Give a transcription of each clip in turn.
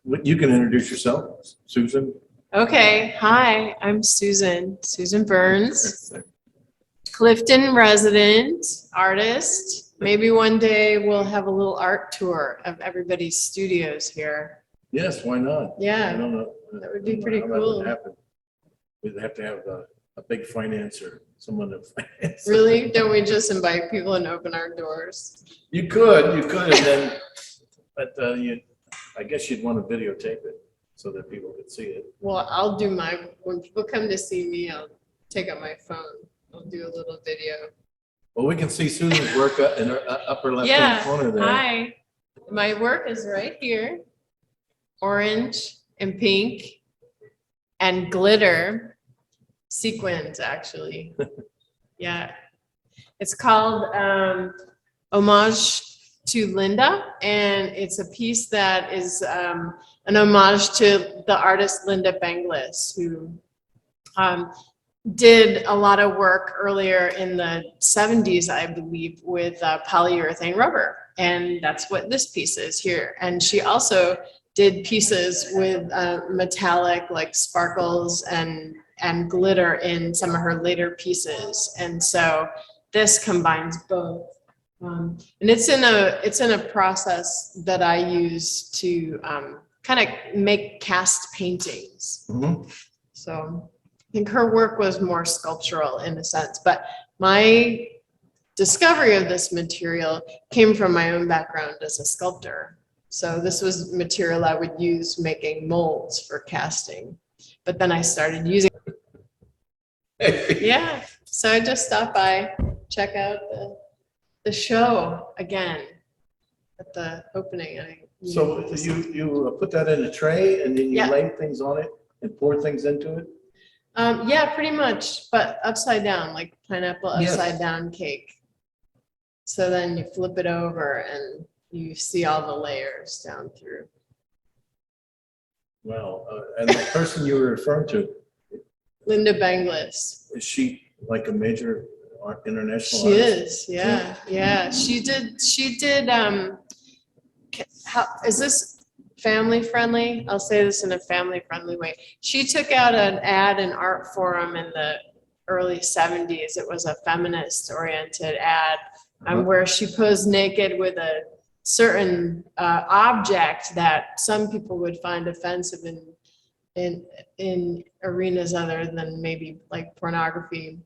You can introduce yourself, Susan. Okay, hi, I'm Susan Byrnes, Clifton resident, artist. Maybe one day we'll have a little art tour of everybody's studios here. Yes, why not? Yeah, I don't know. that would be pretty how that cool. would happen. We'd have to have a big financer, someone to finance. Really? Don't we just invite people and open our doors? You could, and then, but I guess you'd want to videotape it so that people could see it. Well, when people come to see me, I'll take out my phone. I'll do a little video. Well, we can see Susan's work in her upper left-hand corner there. Hi. My work is right here. Orange and pink and glitter sequins, actually. Yeah. It's called Homage to Linda, and it's a piece that is an homage to the artist Linda Benglis, who did a lot of work earlier in the 70s, I believe, with polyurethane rubber. And that's what this piece is here. And she also did pieces with metallic, like sparkles and glitter in some of her later pieces. And so this combines both. And it's in a process that I use to kind of make cast paintings. Mm-hmm. So I think her work was more sculptural in a sense, but my discovery of this material came from my own background as a sculptor. So this was material I would use making molds for casting, but then I started using it. Yeah, so I just stopped by, check out the show again at the opening. So you put that in a tray and then you Yeah. lay things on it and pour things into it? Yeah, pretty much, but upside down, like pineapple Yes. upside down cake. So then you flip it over and you see all the layers down through. Well, and the person you were referring to, Linda Benglis. is she like a major international She artist? is, yeah. She did, is this family friendly? I'll say this in a family friendly way. She took out an ad in Art Forum in the early 70s. It was a feminist oriented ad where she posed naked with a certain object that some people would find offensive in arenas other than maybe like pornography.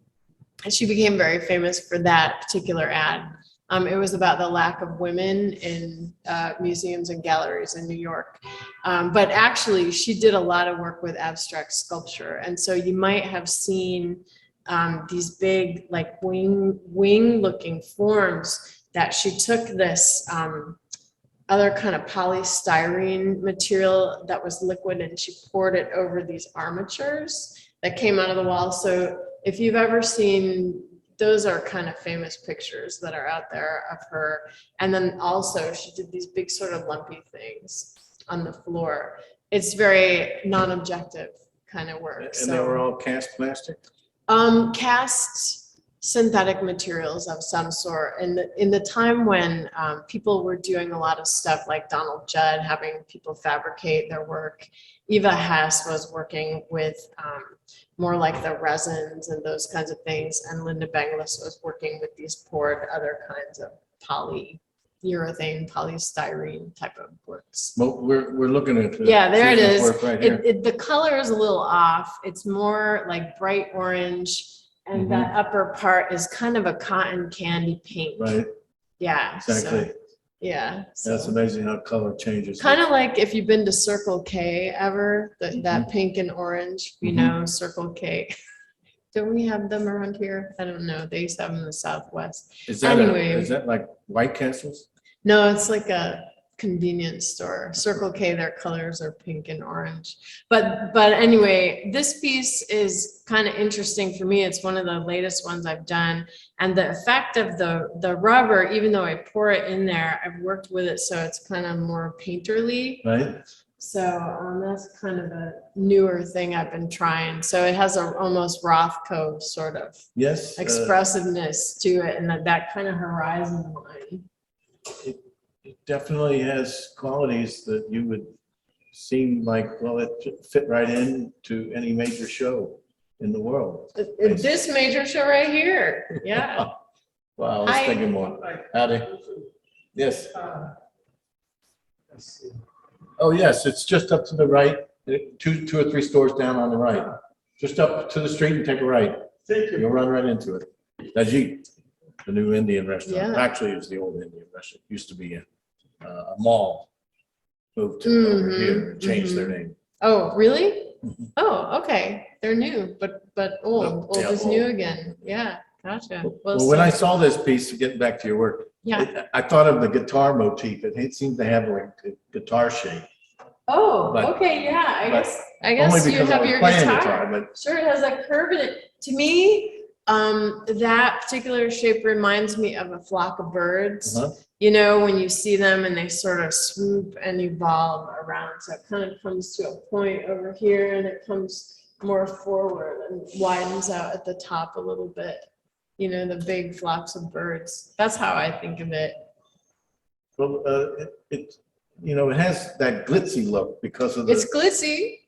And she became very famous for that particular ad. It was about the lack of women in museums and galleries in New York. But actually, she did a lot of work with abstract sculpture. And so you might have seen these big, like wing-looking forms that she took this other kind of polystyrene material that was liquid, and she poured it over these armatures that came out of the wall. So if you've ever seen, those are kind of famous pictures that are out there of her. And then also she did these big sort of lumpy things on the floor. It's very non-objective kind of work. And they were all cast plastic? Cast synthetic materials of some sort. And in the time when people were doing a lot of stuff like Donald Judd, having people fabricate their work, Eva Hess was working with more like the resins and those kinds of things. And Linda Benglis was working with these poured other kinds of polyurethane, polystyrene type of works. Well, we're looking at Yeah, there it Susan's is. work right here. The color is a little off. It's more like bright orange. And that upper part is kind of a cotton candy pink. Right, Yeah. exactly. So, yeah. That's So. amazing how color changes. Kind of like if you've been to Circle K ever, that pink and orange, you know, Circle K. Don't we have them around here? I don't know. They used to have them in the Southwest. Is that Anyway. is that like White Castles? No, it's like a convenience store. Circle K, their colors are pink and orange. But anyway, this piece is kind of interesting for me. It's one of the latest ones I've done. And the effect of the rubber, even though I pour it in there, I've worked with it so it's kind of more painterly. Right. So that's kind of a newer thing I've been trying. So it has a almost Rothko sort of Yes. expressiveness to it, and that kind of horizon line. It definitely has qualities that you would seemed like, well, it fit right into any major show in the world. This major show right here, yeah. Wow, I was Hi. thinking more. Howdy. Yes. Oh, yes, it's just up to the right, two or three stores down on the right. Just up to the street and take a right. You'll run right into it. Najit, the new Indian restaurant. Yeah. Actually, it was the old Indian restaurant. It used to be a mall. Moved to over here and changed their name. Oh, really? Mhm. Oh, okay. They're new, but old. Old Yeah, is new old. again. Yeah, gotcha. Well, when I saw this piece, getting back to your work, Yeah. I thought of the guitar motif. It seemed to have like a guitar shape. Oh, But- okay, yeah, I but guess Only you because I have was your playing guitar. guitar, but Sure, it has a curve in it. To me, that particular shape reminds me of a flock of birds. uh-huh. You know, when you see them and they sort of swoop and evolve around. So it kind of comes to a point over here and it comes more forward and widens out at the top a little bit. You know, the big flocks of birds. That's how I think of it. Well, it it has that glitzy look because of It's the, glitzy.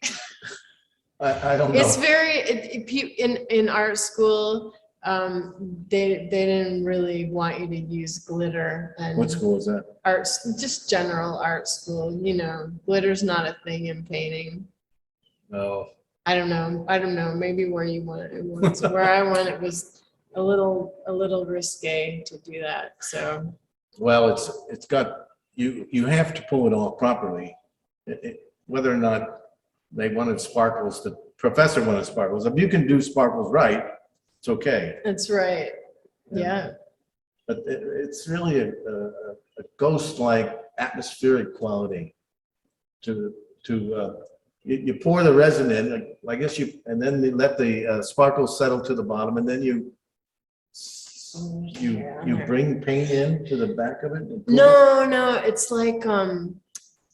I don't know. It's very, in art school, they didn't really want you to use glitter and What school is that? arts, just general art school, you know, glitter's not a thing in painting. No. I don't know, maybe where you went, it was, where I went, it was a little risque to do that, so. Well, it's got, you have to pull it off properly. Whether or not they wanted sparkles, the professor wanted sparkles. If you can do sparkles right, it's okay. That's right, yeah. But it's really a ghost-like atmospheric quality to you pour the resin in, I guess and then you let the sparkles settle to the bottom, and then you bring paint in to the back of it? And pull it? No, it's like,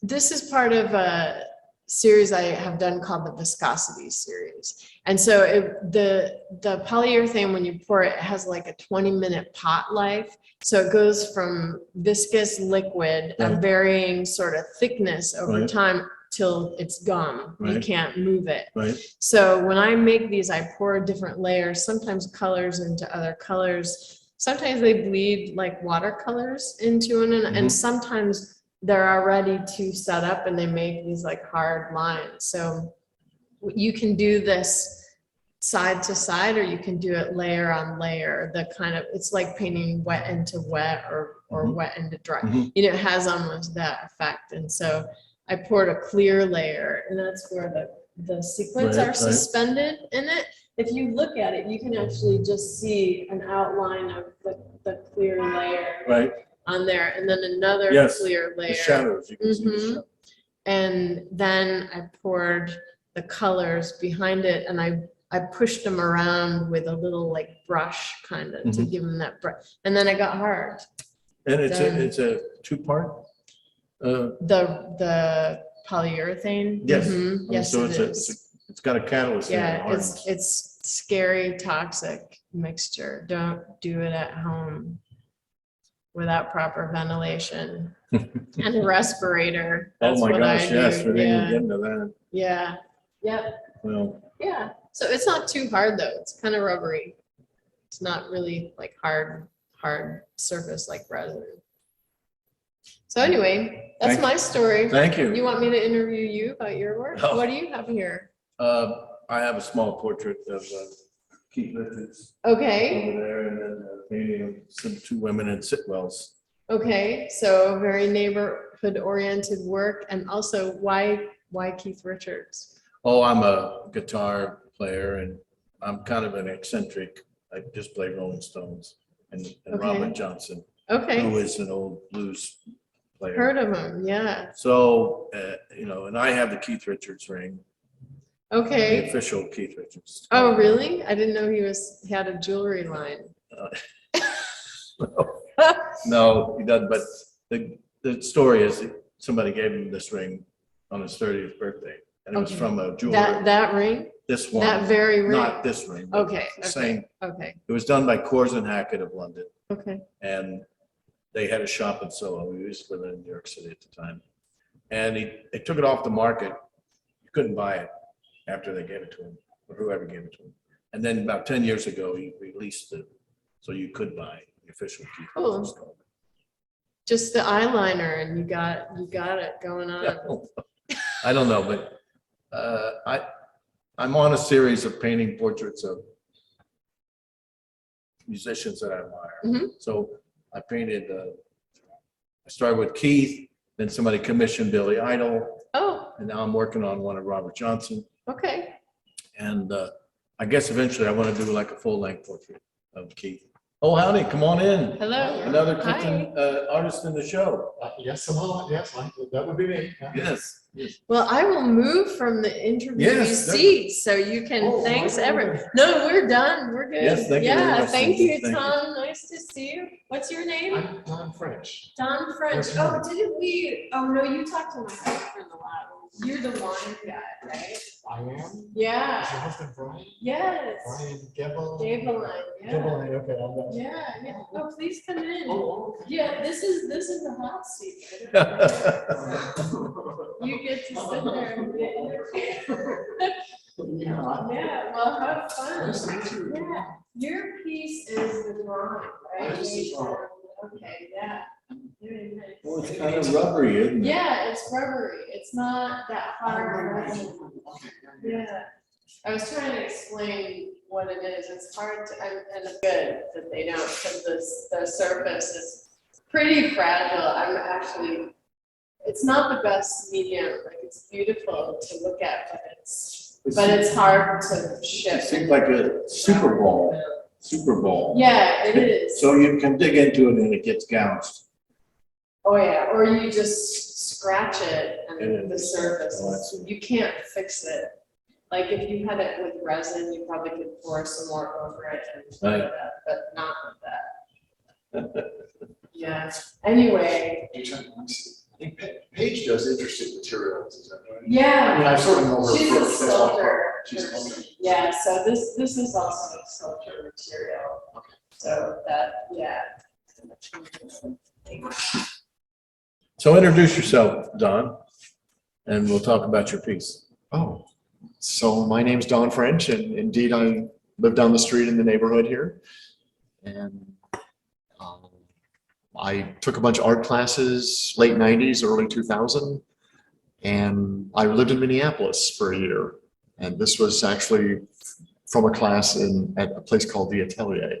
this is part of a series I have done called the viscosity series. And so the polyurethane, when you pour it, it has like a 20-minute pot life. So it goes from viscous liquid, a Right. varying sort of thickness over Right. time till it's gone. You Right. can't move it. Right, So when I make these, I pour different layers, sometimes colors into other colors. Sometimes they bleed like watercolors into it, and sometimes they're already too set up and they make these like hard lines. So you can do this side to side, or you can do it layer on layer. The kind of, it's like painting wet into wet or wet into dry. You know, it has almost that effect. And so I poured a clear layer, and that's where the sequins Right, are right. suspended in it. If you look at it, you can actually just see an outline of the clear layer right. on there, and then another Yes, clear layer. The shadows, you can see the Mhm. shadows. And then I poured the colors behind it, and I pushed them around with a little like brush kind of to Mhm. give them that brush. And then it got hard. And Done. it's a two-part? The polyurethane. Yes. Mhm. Yes, So it is. it's got a catalyst there. that Yeah, hardens. it's scary, toxic mixture. Don't do it at home without proper ventilation and a respirator. Oh That's my what I gosh, yes, do. we didn't even Yeah, get into that. yeah, yep, Well, yeah. So it's not too hard though. It's kind of rubbery. It's not really like hard surface like resin. So anyway, that's Thank- my story. thank You you. want me to interview you about your work? Oh. What do you have here? I have a small portrait of Keith Richards Okay, over there, and then a painting of some two women in Sitwells. okay. So very neighborhood oriented work, and also why Keith Richards? Oh, I'm a guitar player, and I'm kind of an eccentric. I just play Rolling Stones and Okay. Robert Johnson, Okay, who is an old blues player. heard of him? Yeah. So, and I have the Keith Richards ring, the Okay. official Keith Richards. Oh, really? I didn't know he had a jewelry line. No, he doesn't, but the story is that somebody gave him this ring on his 30th birthday, and it was Okay. from a jeweler. That ring? This one, That very ring? not this ring. but Okay, the okay, Same. okay, It was done by Corson Hackett of London, okay. and they had a shop in Soho. We used to live in New York City at the time. and they took it off the market. You couldn't buy it after they gave it to him, or whoever gave it to him. And then about 10 years ago, he released it, so you could buy the official Keith. Cool. Just the eyeliner, and you got it going on. I don't know, but I'm on a series of painting portraits of musicians that I admire. Mhm. So I painted, I started with Keith, then somebody commissioned Billy Idol, Oh, and now I'm working on one of Robert Johnson. okay. And I guess eventually I want to do like a full-length portrait of Keith. Oh, howdy, come on in. Hello. Another Hi. Clifton artist in the show. Yes, hello, yes, that would be me. Yes. Well, I will move from the interview Yes, seat so you can, Oh, thanks my everyone. goodness. No, we're done. We're good. Yes, thank you very Yeah, much, thank Susan. you, Thank you. Tom. Nice to see you. What's your name? I'm Don French. Don French. What's Oh, mine? didn't we? Oh, no, you talked to my husband a lot. You're the wine guy, right? I am. Is Yeah. your husband Brian? Yes. Brian Gebel? Gabeline, yeah. Gebel, okay, I'm not. Yeah, yeah. Oh, please come in. Oh, okay. Yeah, this is the hot seat. You get to sit there and get your. Yeah. Yeah, well, have fun. Nice to meet you. Yeah, your piece is the drawing, right? This is the drawing. Okay, yeah. Very nice. Well, it's kind of rubbery, isn't it? Yeah, it's rubbery. It's not that hard. Yeah. I was trying to explain what it is. It's hard to, and it's good that they don't, because the surface is pretty fragile. I'm actually, it's not the best medium. Like, it's beautiful to look at, but it's hard to ship. It seems like a Super Bowl. Super Bowl. Yeah, it is. So you can dig into it and it gets gouged. Oh, yeah, or you just scratch it and And the surface, oh, I see. you can't fix it. Like, if you had it with resin, you probably could pour some more over it and Right. do that, but not with that. Yeah, anyway, I think Paige does interesting materials, is that right? I mean, yeah, I sort of know her she's a first. That's all. sculptor. She's a sculptor. Yeah, so this is also a sculpture material. Okay. So that, yeah. So introduce yourself, Don, and we'll talk about your piece. Oh, so my name's Don French, and indeed I live down the street in the neighborhood here. And I took a bunch of art classes, late 90s, early 2000, and I lived in Minneapolis for a year. And this was actually from a class at a place called the Atelier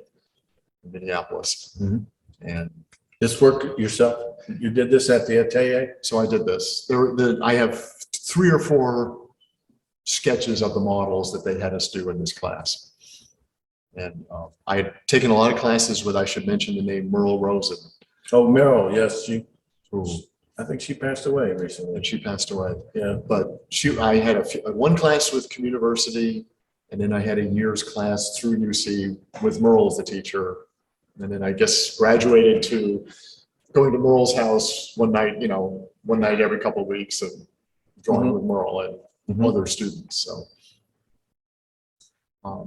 in Minneapolis. Mhm. And This work yourself, you did this at the Atelier? so I did this. I have 3 or 4 sketches of the models that they had us do in this class. And I had taken a lot of classes with, I should mention the name Merle Rosen, Oh, Meryl, yes, who, I think she passed away recently. and she passed away. Yeah. But I had one class with Communiversity, and then I had a year's class through UC with Merle as the teacher. And then I guess graduated to going to Merle's house one night every couple of weeks and drawing Mhm. with Merle and Mhm. other students.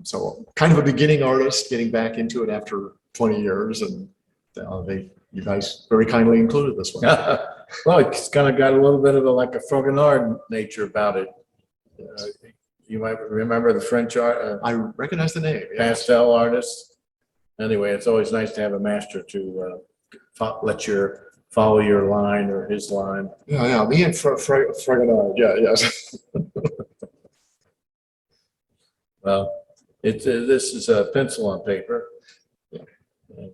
So kind of a beginning artist getting back into it after 20 years, and you guys very kindly included this one. Well, it's kind of got a little bit of like a Fragonard nature about it. You might remember the French art, I recognize the name. Yeah. pastel artist. Anyway, it's always nice to have a master to let you follow your line or his line. Yeah, me and Fragonard. Yeah, yes. Well, this is a pencil on paper. And,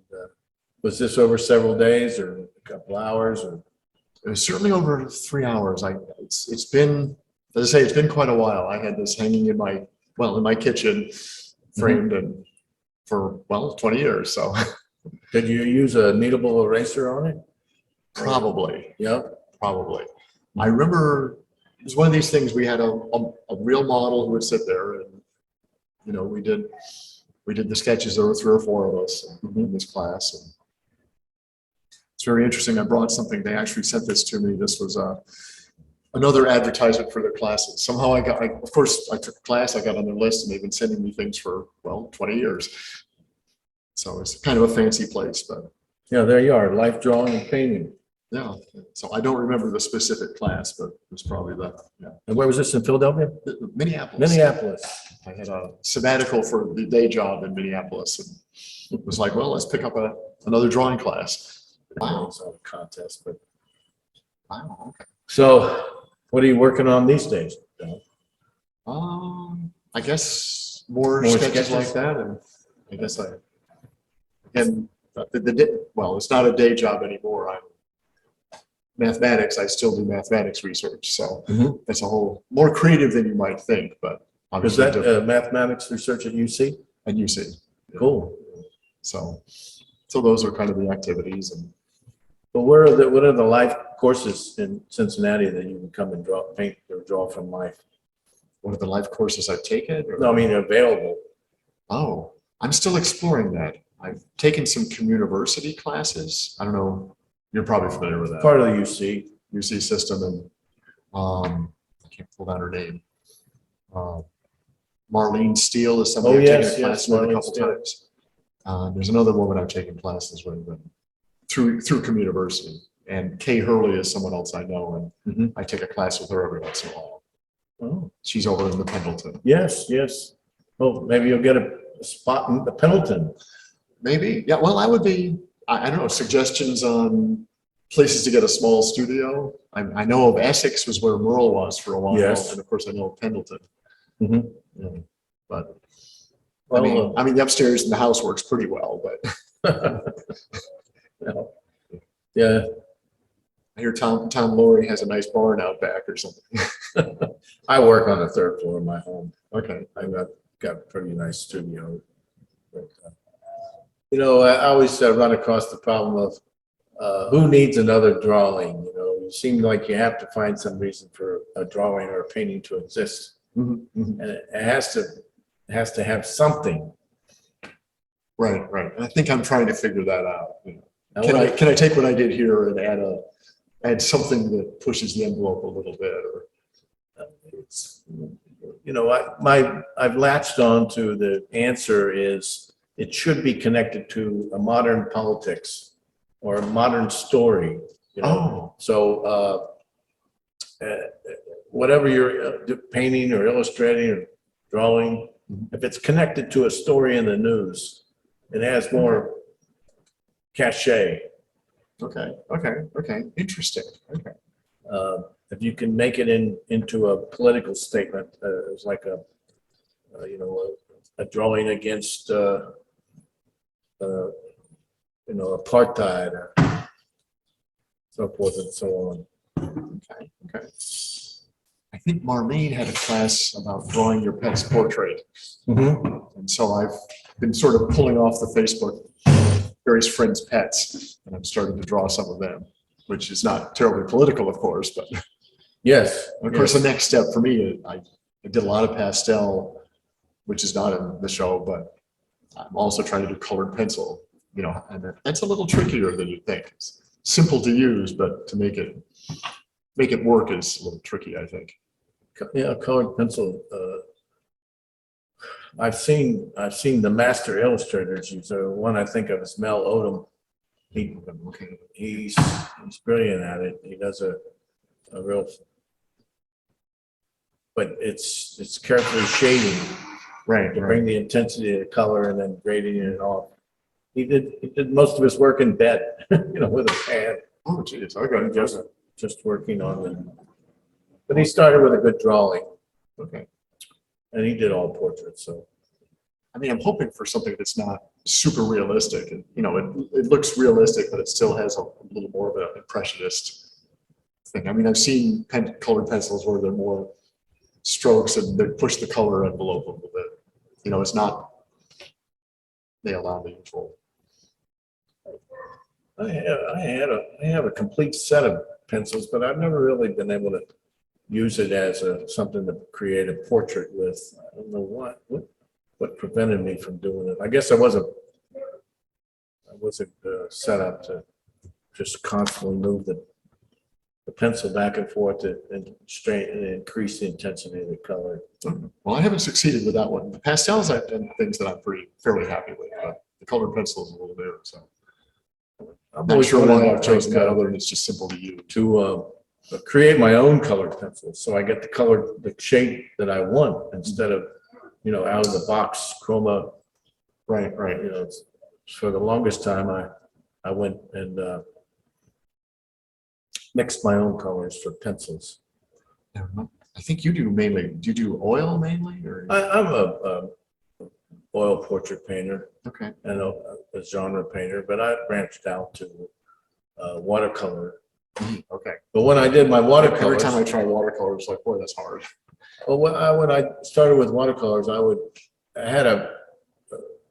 was this over several days or a couple hours or? It was certainly over 3 hours. It's been, as I say, it's been quite a while. I had this hanging in my kitchen, framed and for 20 years. So Did you use a kneadable eraser on it? probably, Yep. probably. I remember it was one of these things. We had a real model who would sit there, and we did the sketches. There were 3 or 4 of us in this class. And it's very interesting. I brought something. They actually sent this to me. This was another advertisement for their classes. Somehow of course, I took a class, I got on their list, and they've been sending me things for, 20 years. So it's kind of a fancy place, but Yeah, there you are, life drawing and painting. Yeah, so I don't remember the specific class, but it was probably the, yeah. And where was this, in Philadelphia? Minneapolis. Minneapolis. I had a sabbatical for the day job in Minneapolis and it was like, well, let's pick up another drawing class. Wow. It's not a contest, but. Wow, okay. So what are you working on these days? I guess more More sketches sketches? like that, and I guess again, well, it's not a day job anymore. I'm mathematics. I still do mathematics research, so Mhm. it's a whole more creative than you might think, but Is obviously that different. mathematics research at UC? And you see, Cool. so those are kind of the activities, and But what are the life courses in Cincinnati that you can come and paint or draw from life? what are the life courses I've taken? Or- No, I mean, available. Oh, I'm still exploring that. I've taken some community classes. I don't know. You're probably familiar with that. Part of the UC. UC system, and I can't pull down her name. Marlene Steele is somebody Oh, I've taken yes, a class yes, with a Marlene couple Steele. times. There's another woman I've taken classes with, but through community. And Kay Hurley is someone else I know, and Mhm. I take a class with her every once in a while. Oh, She's over in the Pendleton. yes, yes. Oh, maybe you'll get a spot in the Pendleton. Maybe, yeah. Well, I would be. I don't know, suggestions on places to get a small studio. I know of Essex was where Merle was for a while, Yes. and of course I know of Pendleton. Mhm. Yeah. But Well, I mean, the upstairs in the house works pretty well. But well, yeah, I hear Tom Lohre has a nice barn out back or something. I work on the third floor of my home. Okay. I've got a pretty nice studio. But, you know, I always run across the problem of who needs another drawing? You know, it seems like you have to find some reason for a drawing or a painting to exist, and it has to have something. Right, right. And I think I'm trying to figure that out. You know. Now, Can I take what I did here and add something that pushes the envelope a little bit? Or it's, you know, I've latched on to the answer is it should be connected to a modern politics or a modern story. You know, so whatever you're painting or illustrating or drawing, if it's connected to a story in the news, it has more cachet. Okay. Interesting. Okay. If you can make it into a political statement, it's like you know, a drawing against you know, apartheid or so forth and so on. Okay. I think Marlene had a class about drawing your pet's portrait. And so I've been sort of pulling off the Facebook various friends' pets, and I'm starting to draw some of them, which is not terribly political, of course, but Yes. of course, the next step for me, I did a lot of pastel, which is not in the show, but I'm also trying to do colored pencil, you know, and that's a little trickier than you'd think. It's simple to use, but to make it work is a little tricky, I think. Yeah, colored pencil. I've seen the master illustrators use. One I think of is Mel Odom. He's brilliant at it. He does a real, but it's carefully shading Right, to bring the intensity of the color and then grading it off. He did most of his work in bed, you know, with a pad. Oh, geez, okay. Just working on them. But he started with a good drawing, Okay. and he did all portraits. So I mean, I'm hoping for something that's not super realistic, and you know, it looks realistic, but it still has a little more of an impressionist thing. I mean, I've seen colored pencils where they're more strokes and they push the color envelope a little bit. You know, it's not they allow the usual. I have a complete set of pencils, but I've never really been able to use it as something to create a portrait with. I don't know what prevented me from doing it. I guess I wasn't set up to just constantly move the pencil back and forth and straighten and increase the intensity of the color. Well, I haven't succeeded with that one. The pastels, I've done things that I'm fairly happy with, but the colored pencil is a little new. So I'm Not always sure wondering why what, I've chosen like, that other than it's just simple to use. to create my own color pencils. So I get the color, the shape that I want instead of, out of the box chroma. Right, right. For the longest time, I went and mixed my own colors for pencils. Yeah, I think you do mainly, do you do oil mainly or? I'm a oil portrait painter Okay. and a genre painter, but I branched out to watercolor. Okay. But when I did my Every watercolors, time I try watercolor, it's like, boy, that's hard. well, when I started with watercolors, I had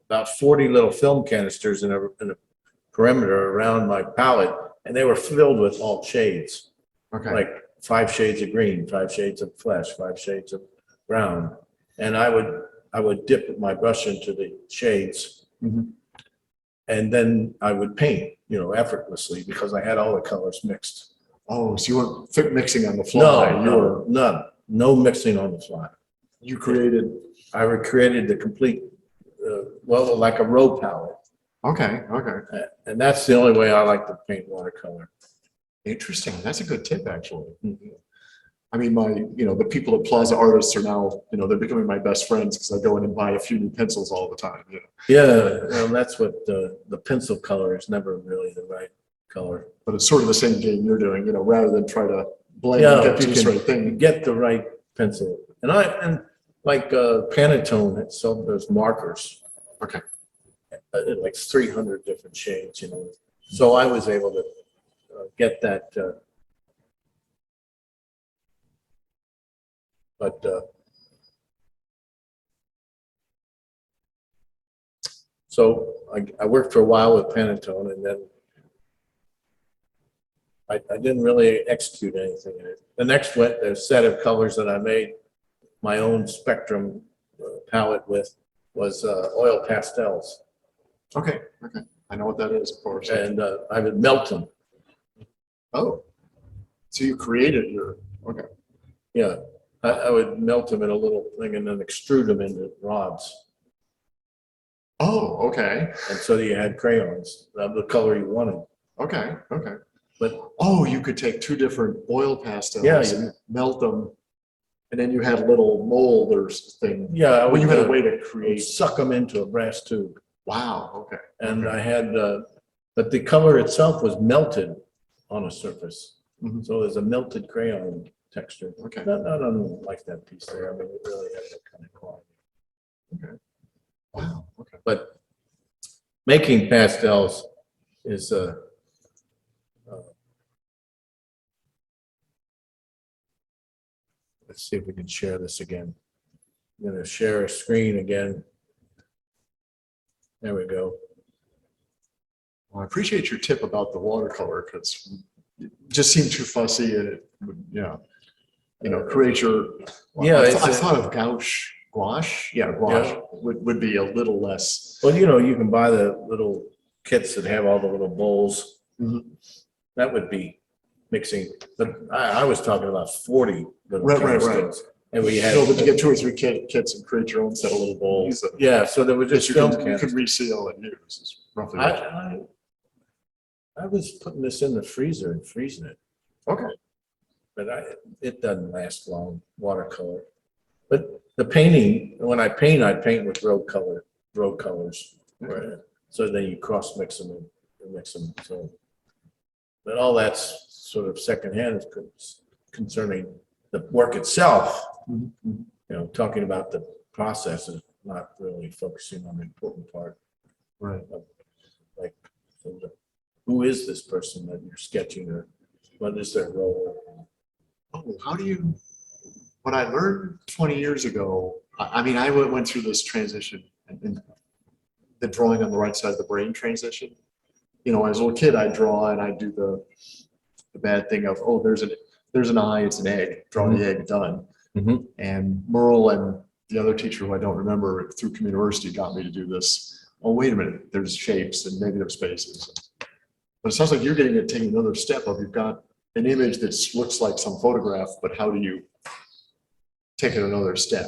about 40 little film canisters in a perimeter around my palette, and they were filled with all shades, Okay. like 5 shades of green, 5 shades of flesh, 5 shades of brown, and I would dip my brush into the shades, Mhm. and then I would paint, effortlessly because I had all the colors mixed. Oh, so you weren't mixing on the fly. None, no mixing on the fly. You created. I recreated the complete, like a row palette. Okay. Okay. And that's the only way I like to paint watercolor. Interesting. That's a good tip, actually. I mean, the people at Plaza Artists are now, they're becoming my best friends because I go in and buy a few new pencils all the time. Yeah, well, that's what the pencil color is never really the right color. But it's sort of the same game you're doing, rather than try to blend Yeah, and get if to you this right can thing. get the right pencil. And like Pantone had sold those markers. Okay. Like 300 different shades, So I was able to get that. So I worked for a while with Pantone, and then I didn't really execute anything in it. The next the set of colors that I made my own spectrum palette with was oil pastels. Okay. Okay. I know what that is, of course. And I would melt them. Oh, so you created your, okay. Yeah, I would melt them in a little thing and then extrude them into rods. Oh, okay. And so you had crayons of the color you wanted. Okay. Okay. But oh, you could take 2 different oil pastels Yeah, and melt them, and then you had a little molders thing. yeah, Well, you had a way to create. suck them into a brass tube. Wow. Okay. And okay. I had, but the color itself was melted on a surface. Mhm. So there's a melted crayon texture. Okay. Not unlike that piece there. I mean, it really has that kind of quality. Okay. Wow. Okay. But making pastels is let's see if we can share this again. I'm going to share a screen again. There we go. Well, I appreciate your tip about the watercolor because it just seemed too fussy and it would, create your. Yeah, I thought of gouache. Yeah, gouache Yeah. would be a little less. Well, you can buy the little kits that have all the little bowls. Mhm. That would be mixing, but I was talking about 40 little Right. candles. And we had, But you get 2 or 3 kits and create your own set of little bowls. That yeah, so there were just you film can candles. reseal and use. Is roughly what you- I was putting this in the freezer and freezing it, Okay. but it doesn't last long, watercolor. But the painting, when I paint with road colors. Right? So then you cross mix them and mix them. So, but all that's sort of secondhand concerning the work itself. Mhm. Talking about the process is not really focusing on the important part. Right. Like, who is this person that you're sketching, or what is their role? Oh, how do you? What I learned 20 years ago. I mean, I went through this transition and the drawing on the right side of the brain transition. As a little kid, I draw and I do the bad thing of, oh, there's an eye, it's an egg. Draw the egg, done. Mhm. And Merle and the other teacher who I don't remember through community got me to do this. Oh, wait a minute, there's shapes and negative spaces. But it sounds like you're getting it, taking another step of you've got an image that looks like some photograph, but how do you take it another step,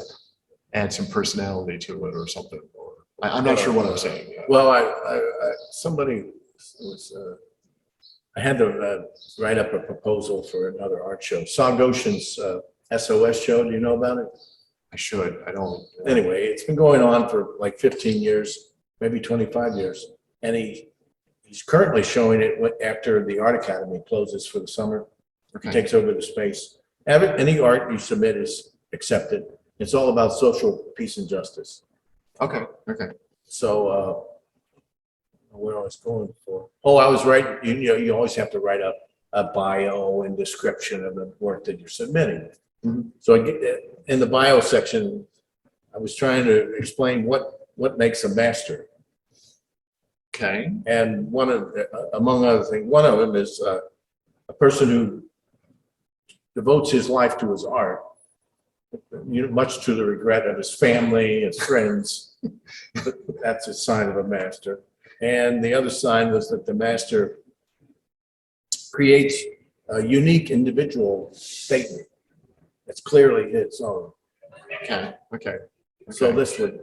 add some personality to it or something? Or I'm not sure what I'm saying. Well, somebody was I had to write up a proposal for another art show. Saw Goshen's SOS show. Do you know about it? I should, I don't. Anyway, it's been going on for like 15 years, maybe 25 years. And he's currently showing it after the Art Academy closes for the summer. He Okay. takes over the space. Any art you submit is accepted. It's all about social peace and justice. Okay, okay. So, where I was going for? Oh, I was writing, you know, you always have to write up a bio and description of the work that you're submitting. Mhm. So I get, in the bio section, I was trying to explain what makes a master. Okay. And one of, among other things, one of them is a person who devotes his life to his art, you know, much to the regret of his family, his friends. But that's a sign of a master. And the other sign was that the master creates a unique individual statement that's clearly its own. Okay, okay. So this would,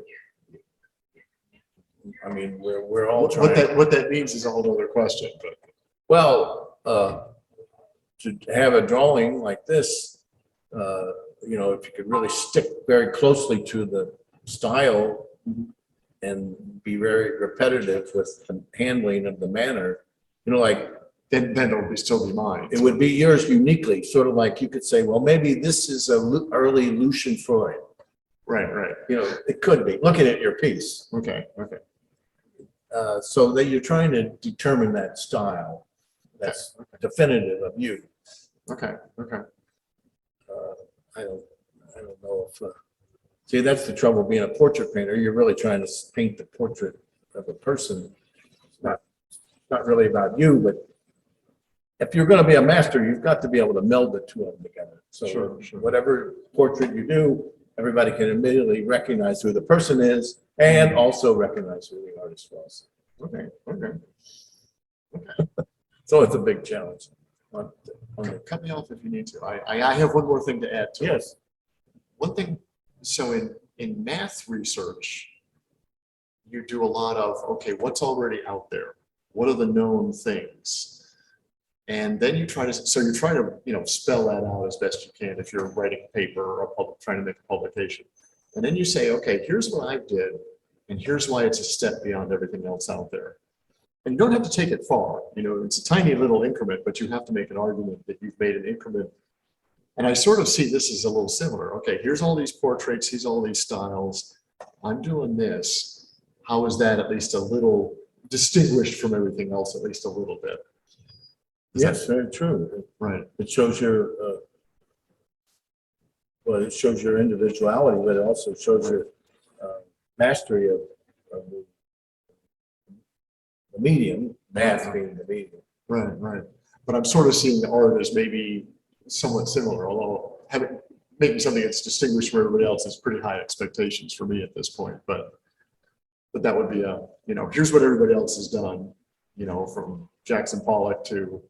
I mean, we're all What trying. what that means is a whole other question, but. Well, to have a drawing like this, you know, if you could really stick very closely to the style and be very repetitive with the handling of the manner, you know, like Then it'll be still be mine. it would be yours uniquely, sort of like you could say, well, maybe this is a early Lucian Freud. Right, right. You know, it could be, looking at your piece. Okay, okay. So that you're trying to determine that style that's definitive of you. Okay, okay. I don't know if, see, that's the trouble being a portrait painter. You're really trying to paint the portrait of a person. It's not really about you, but if you're going to be a master, you've got to be able to meld the two of them together. So Sure, sure. whatever portrait you do, everybody can immediately recognize who the person is and also recognize who the artist was. Okay, okay. So it's a big challenge. Cut me off if you need to. I have one more thing to add to it. Yes. One thing, so in math research, you do a lot of, okay, what's already out there? What are the known things? And then you try to, so you're trying to, you know, spell that out as best you can if you're writing a paper or trying to make a publication. And then you say, okay, here's what I did, and here's why it's a step beyond everything else out there. And you don't have to take it far, you know, it's a tiny little increment, but you have to make an argument that you've made an increment. And I sort of see this as a little similar. Okay, here's all these portraits, here's all these styles. I'm doing this. How is that at least a little distinguished from everything else, at least a little bit? Yes, very true. Right. It shows your, well, it shows your individuality, but it also shows your mastery of the medium, math being the medium. Right, right. But I'm sort of seeing the art as maybe somewhat similar, although making something that's distinguished from everybody else is pretty high expectations for me at this point. But that would be a, you know, here's what everybody else has done, you know, from Jackson Pollock to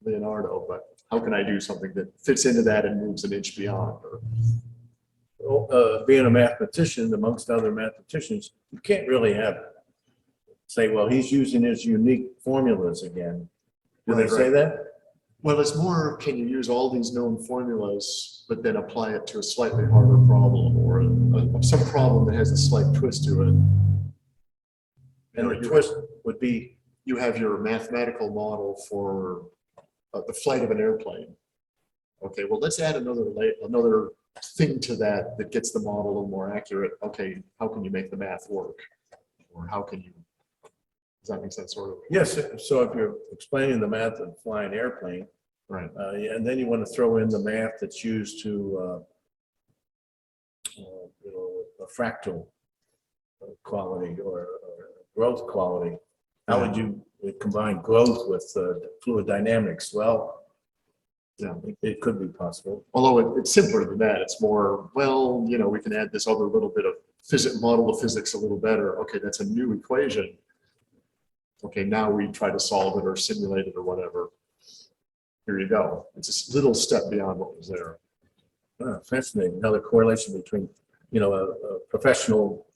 Leonardo, but how can I do something that fits into that and moves an inch beyond? Or, Being a mathematician, amongst other mathematicians, you can't really say, well, he's using his unique formulas again. Do they Right, say right. that? well, it's more, can you use all these known formulas, but then apply it to a slightly harder problem or some problem that has a slight twist to it? And the twist would be, You have your mathematical model for the flight of an airplane. Okay, well, let's add another thing to that that gets the model a little more accurate. Okay, how can you make the math work? Or how can you, does that make sense, sort of? yes, so if you're explaining the math of flying airplane, Right. and then you want to throw in the math that's used to, you know, a fractal quality or growth quality. How would you combine growth with fluid dynamics? Well, Yeah. it could be possible. Although it's simpler than that. It's more, well, you know, we can add this other little bit of model the physics a little better. Okay, that's a new equation. Okay, now we try to solve it or simulate it or whatever. Here you go. It's a little step beyond what was there. Fascinating. Another correlation between, you know, a professional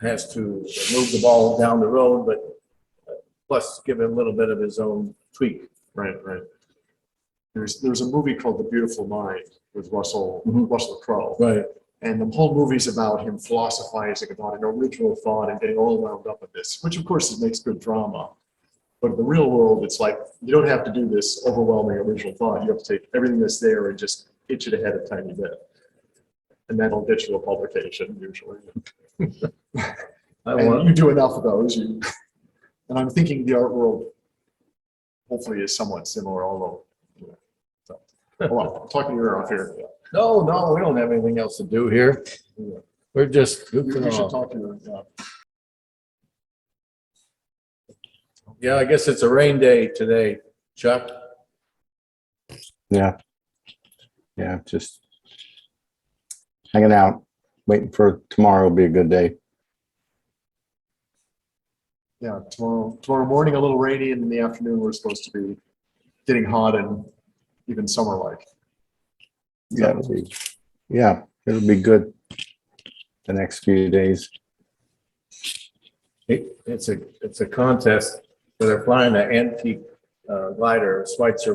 has to move the ball down the road, but plus give it a little bit of his own tweak. Right, right. There's a movie called The Beautiful Mind with Russell Crowe. Right. And the whole movie's about him philosophizing about an original thought and getting all wound up in this, which of course it makes good drama. But in the real world, it's like, you don't have to do this overwhelming original thought. You have to take everything that's there and just itch it ahead a tiny bit. And that'll get you a publication usually. And you do enough of those. And I'm thinking the art world hopefully is somewhat similar, although, so. Well, I'm talking to you off here. No, we don't have anything else to do here. We're just You goofing should off. talk to you. Yeah, I guess it's a rain day today, Chuck. Yeah. Yeah, just hanging out, waiting for tomorrow will be a good day. Yeah, tomorrow morning a little rainy, and in the afternoon we're supposed to be getting hot and even summer-like. Yeah, it'll be good the next few days. It's a contest where they're flying an antique glider, Schweitzer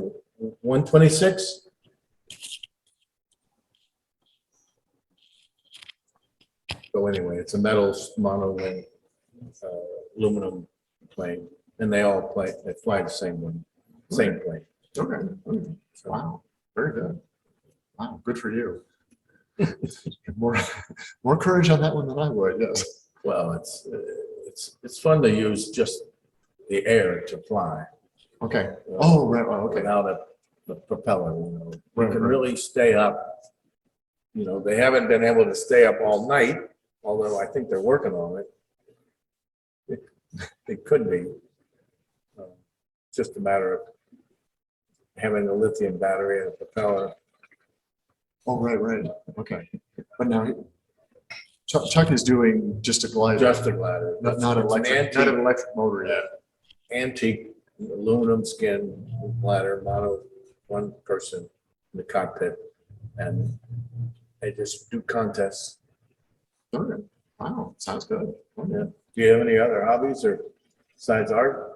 126. So anyway, it's a metal monowing aluminum plane, and they fly the same one, same plane. Okay. Wow, very good. Wow, good for you. More courage on that one than I would, yes. Well, it's fun to use just the air to fly. Okay. Oh, right, well, okay. Without the propeller, you Right, can right. really stay up. They haven't been able to stay up all night, although I think they're working on it. It could be. Just a matter of having a lithium battery and a propeller. Oh, right. Okay. But now Chuck is doing just a glider. Just a glider. Not an It's electric, not an electric motor yet. antique aluminum skin glider, one person in the cockpit, and they just do contests. Okay. Wow, sounds good. Okay. Yeah. Do you have any other hobbies or besides art?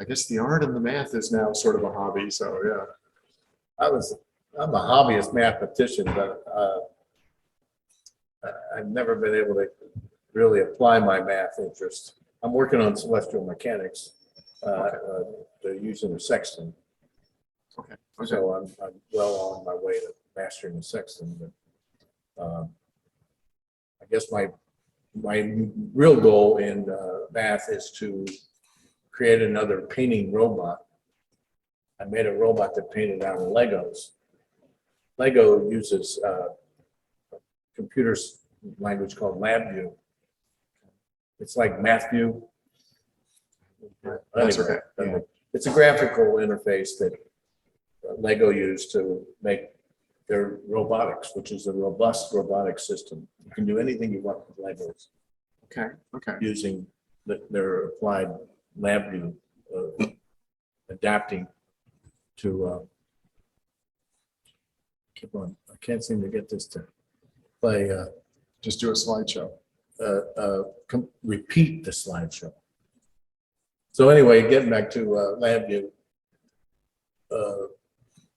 I guess the art and the math is now sort of a hobby, so yeah. I'm a hobbyist mathematician, but I've never been able to really apply my math interest. I'm working on celestial mechanics. They're using the sextant. Okay. So I'm well on my way to mastering the sextant. But I guess my real goal in math is to create another painting robot. I made a robot that painted out of Legos. Lego uses a computer language called LabVIEW. It's like MathView. That's Anyway, okay. Yeah. It's a graphical interface that Lego used to make their robotics, which is a robust robotic system. You can do anything you want with Legos Okay. using their applied LabVIEw, adapting to keep on. I can't seem to get this to play. Just do a slideshow. Repeat the slideshow. So anyway, getting back to LabVIEW,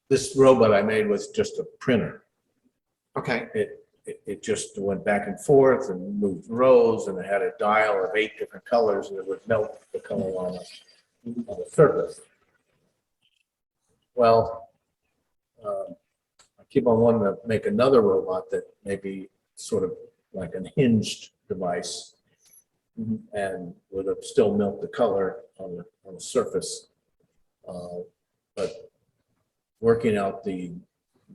this robot I made was just a printer. Okay. It just went back and forth and moved rows, and it had a dial of 8 different colors, and it would melt the color on the surface. Well, I keep on wanting to make another robot that may be sort of like an hinged device, and would have still melt the color on the surface. But working out the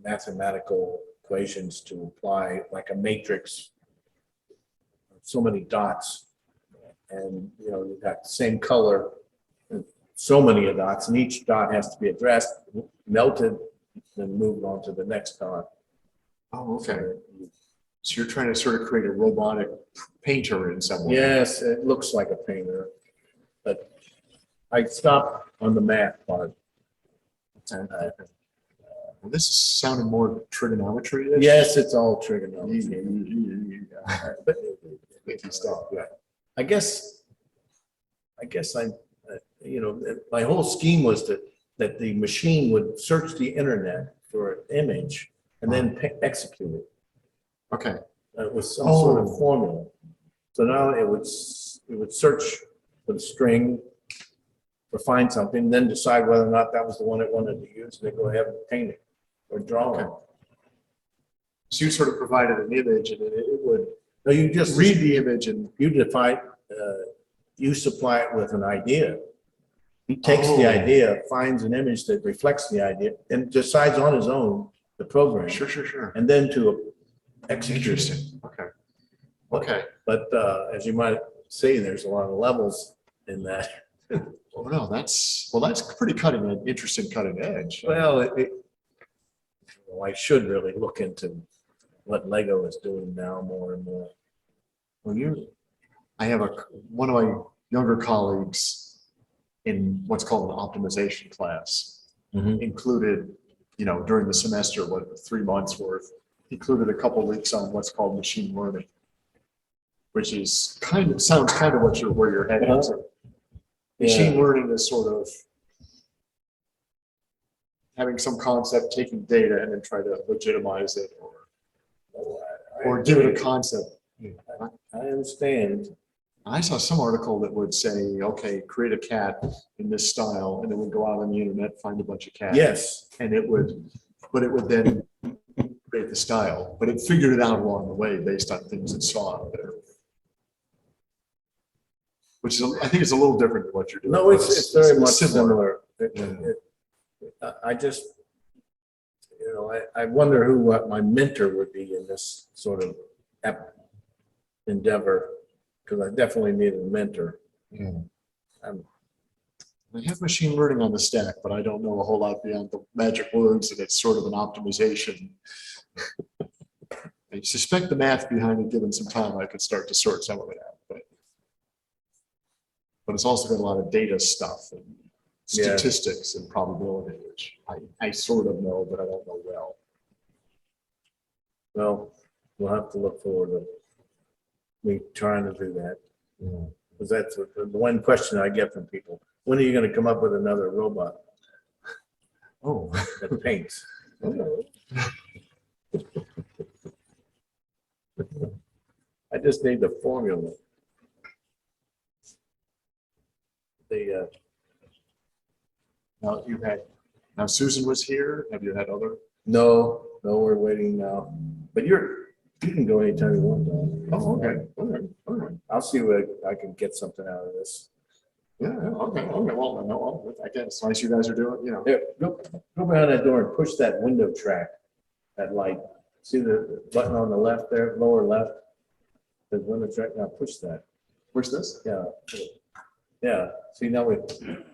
mathematical equations to apply like a matrix, so many dots, and you've got the same color, so many dots, and each dot has to be addressed, melted, then moved on to the next dot. Oh, okay. So you're trying to sort of create a robotic painter in some way. Yes, it looks like a painter, but I stopped on the math part. Well, this is sounding more trigonometry. Yes, it's all trigonometry. But Stuff. Yeah. I guess my whole scheme was to that the machine would search the internet for an image and then execute it. Okay. With some sort of formula. So now it would search for the string or find something, then decide whether or not that was the one it wanted to use, and then go ahead and paint it or draw it. So you sort of provided an image and then it would No, you just read the image and, you define, you supply it with an idea. He takes the idea, finds an image that reflects the idea, and decides on his own the program. sure. And then to execute. Interesting. Okay. Okay. But as you might say, there's a lot of levels in that. Well, no, that's pretty interesting cutting edge. Well, well, I should really look into what Lego is doing now more and more. Well, I have one of my younger colleagues in what's called an optimization class included, during the semester, 3 months worth, included a couple weeks on what's called machine learning, which is sounds kind of where you're heading. Machine learning is sort of having some concept, taking data, and then try to legitimize it or give it a concept. I understand. I saw some article that would say, okay, create a cat in this style, and it would go out on the internet, find a bunch of cats. Yes. And it would then create the style, but it figured it out along the way based on things it saw out there. Which is, I think it's a little different than what you're doing. No, it's very much similar. I just, I wonder who my mentor would be in this sort of endeavor, because I definitely need a mentor. I have machine learning on the stack, but I don't know a whole lot beyond the magic words, and it's sort of an optimization. I suspect the math behind it, given some time, I could start to sort some of it out. But it's also got a lot of data stuff and statistics and probability, which I sort of know, but I don't know well. Well, we'll have to look forward to me trying to do that. Because that's the one question I get from people. When are you going to come up with another robot that paints? I just need the formula. Now Susan was here. Have you had other? No, we're waiting now. But you can go anytime you want, Don. Oh, okay. All right. I'll see what I can get something out of this. Yeah. Okay. Well, no, I guess as long as you guys are doing, Here, go behind that door and push that window track, that light. See the button on the left there, lower left? The window track, now push that. Where's this? Yeah. Yeah, see now we've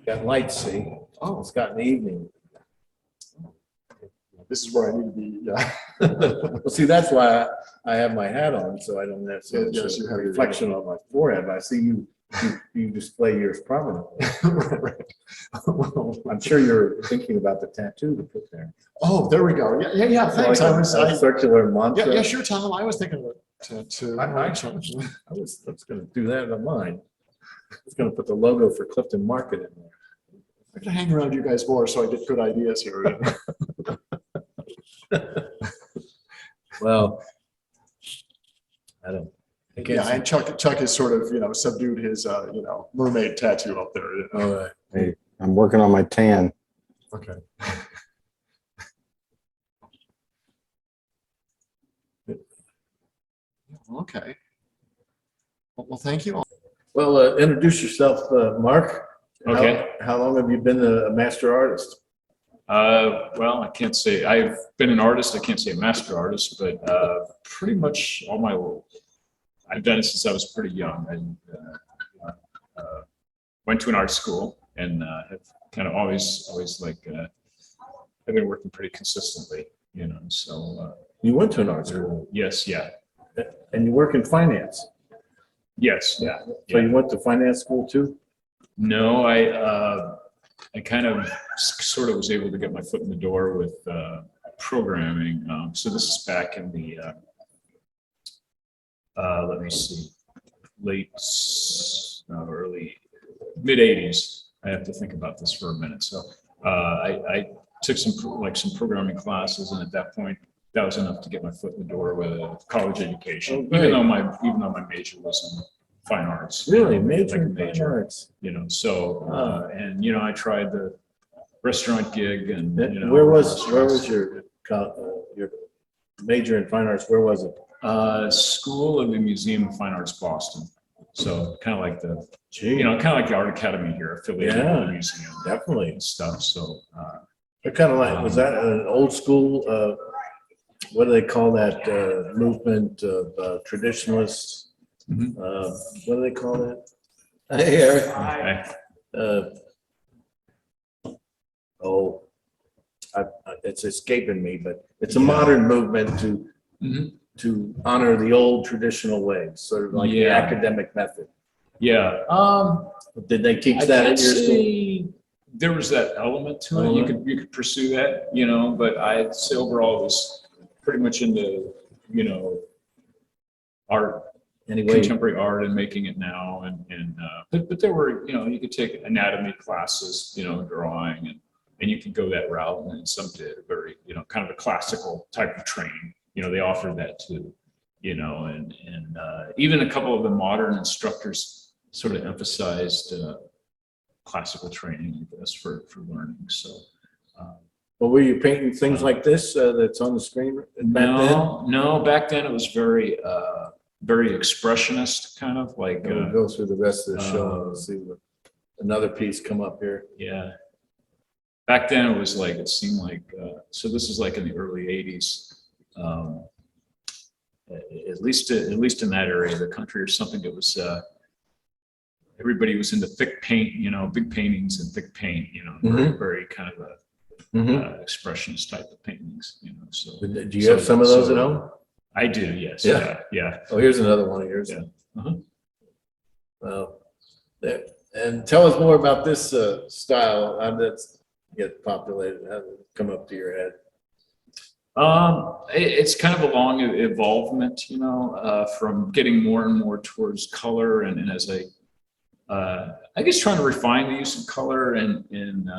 got lights, see? Oh, it's got in the evening. This is where I need to be. Yeah. Well, see, that's why I have my hat on, so I don't have Yes, you have your- reflection on my forehead. I see you display yours prominently. Right. Well, I'm sure you're thinking about the tattoo to put there. oh, there we go. Yeah. Thanks. Like a circular mantra. Yeah, sure, Tom. I was thinking of a tattoo. I was going to do that on mine. I was going to put the logo for Clifton Market in there. I'm gonna hang around you guys more so I get good ideas here. Well, I don't. I can't Yeah, and Chuck has sort of, subdued his, mermaid tattoo up there. All right. Hey, I'm working on my tan. Okay. Okay. Well, thank you. Well, introduce yourself, Mark. Okay. How long have you been a master artist? Well, I can't say I've been an artist. I can't say a master artist, but pretty much all my I've done it since I was pretty young. I went to an art school and have kind of always I've been working pretty consistently, So You went to an art school yes, yeah, and you work in finance. yes, yeah. So you went to finance school too? No, I kind of sort of was able to get my foot in the door with programming. So this is back in the, let me see, early, mid 80s. I have to think about this for a minute. So I took some programming classes, and at that point, that was enough to get my foot in the door with a college education. Oh, Even great. though my major was in fine arts. Really, you know, major like a in fine arts. You know, so and you know, I tried the restaurant gig, and you know, Where was your major in fine arts? Where was it? School of the Museum of Fine Arts, Boston. So kind of like the, Gee, you know, kind of like the Art Academy here, affiliated with Yeah, the museum definitely. and stuff. So What kind of like, was that an old school, what do they call that, movement of traditionalists? Mhm. What do they call that? Hey, Eric. okay. Oh, it's escaping me, but it's a Yeah. modern movement Mhm. to honor the old traditional ways, sort of like the Yeah. academic method. Yeah. Did they teach I that can't at your school? say there was that element to it. You could pursue that, you know, but I'd say overall it was pretty much into, you know, art, Anyway, contemporary art and making it now. But there were, you know, you could take anatomy classes, you know, drawing, and you could go that route. And some did very, you know, kind of a classical type of training. You know, they offered that too, you know, and even a couple of the modern instructors sort of emphasized classical training, I guess, for learning. So, well, were you painting things like this that's on the screen back then? no, back then it was very, very expressionist, kind of like, We'll go through the rest of the show and uh, we'll see what another piece come up here. yeah. Back then it was like, it seemed like, so this is like in the early 80s. At least in that area of the country or something, it was, everybody was into thick paint, you know, big paintings and thick paint, you know, very kind of expressionist type of paintings, you know. So Do you have some of those at home? I do, yes. Yeah. Yeah. Oh, here's another one of yours. Yeah. Uh-huh. Well, and tell us more about this style. How did it get populated? How did it come up to your head? It's kind of a long evolvement, you know, from getting more and more towards color, and as I guess trying to refine the use of color, and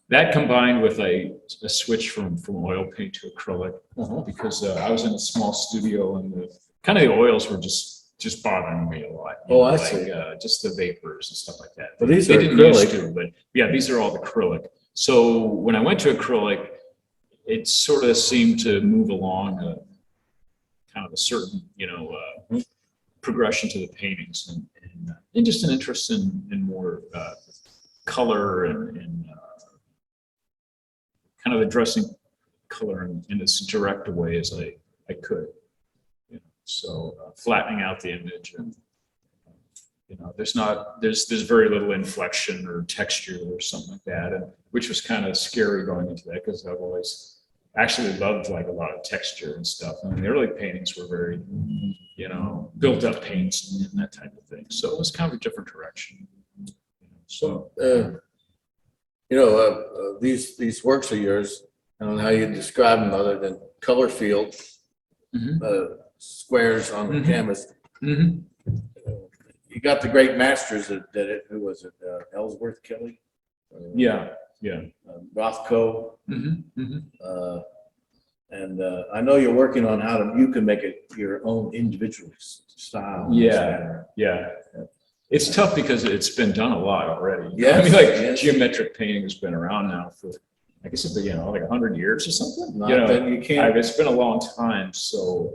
that combined with a switch from oil paint to acrylic, because I was in a small studio, and the oils were just bothering me a lot. You know, I like, see. Just the vapors and stuff like that. But these they are didn't acrylic. used to, but yeah, these are all acrylic. So when I went to acrylic, it sort of seemed to move along kind of a certain, you know, progression to the paintings, and just an interest in more color and kind of addressing color in as direct a way as I could. You know, so flattening out the image, and you know, there's very little inflection or texture or something like that, and which was kind of scary going into that, because I've always actually loved like a lot of texture and stuff. I mean, the early paintings were very, you know, built up paints and that type of thing. So it was kind of a different direction. So, You know, these works of yours, I don't know how you describe them other than color field, squares on the canvas. You got the great masters that did it. Who was it? Ellsworth Kelly? yeah. Rothko. And I know you're working on how you can make it your own individual style. Yeah. It's tough because it's been done a lot already. Yes, I mean, like yes. geometric painting has been around now for, I guess, you know, like 100 years or something. Not You know, that you can't. it's been a long time. So,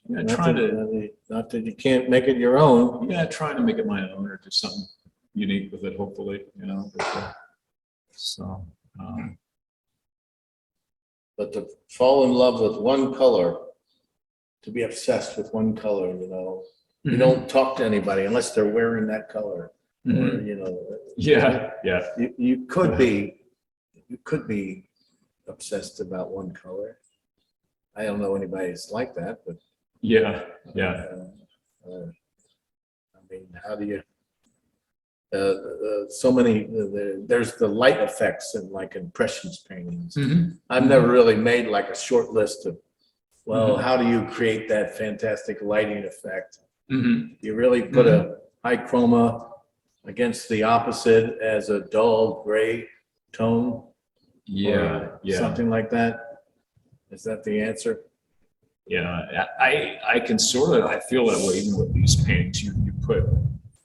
yeah, trying you can't make it your own. trying to make it my own or do something unique with it, hopefully, you know. So, But to fall in love with one color, to be obsessed with one color, you know, you don't talk to anybody unless they're wearing that color. Or, you know, yeah. you could be obsessed about one color. I don't know anybody that's like that, but Yeah. I mean, how do you? So many. There's the light effects in like impressions paintings. I've never really made like a short list of, well, how do you create that fantastic lighting effect? You really put a high chroma against the opposite as a dull gray tone? Yeah, or yeah. Something like that? Is that the answer? Yeah, I can sort of, I feel that way even with these paintings. You put,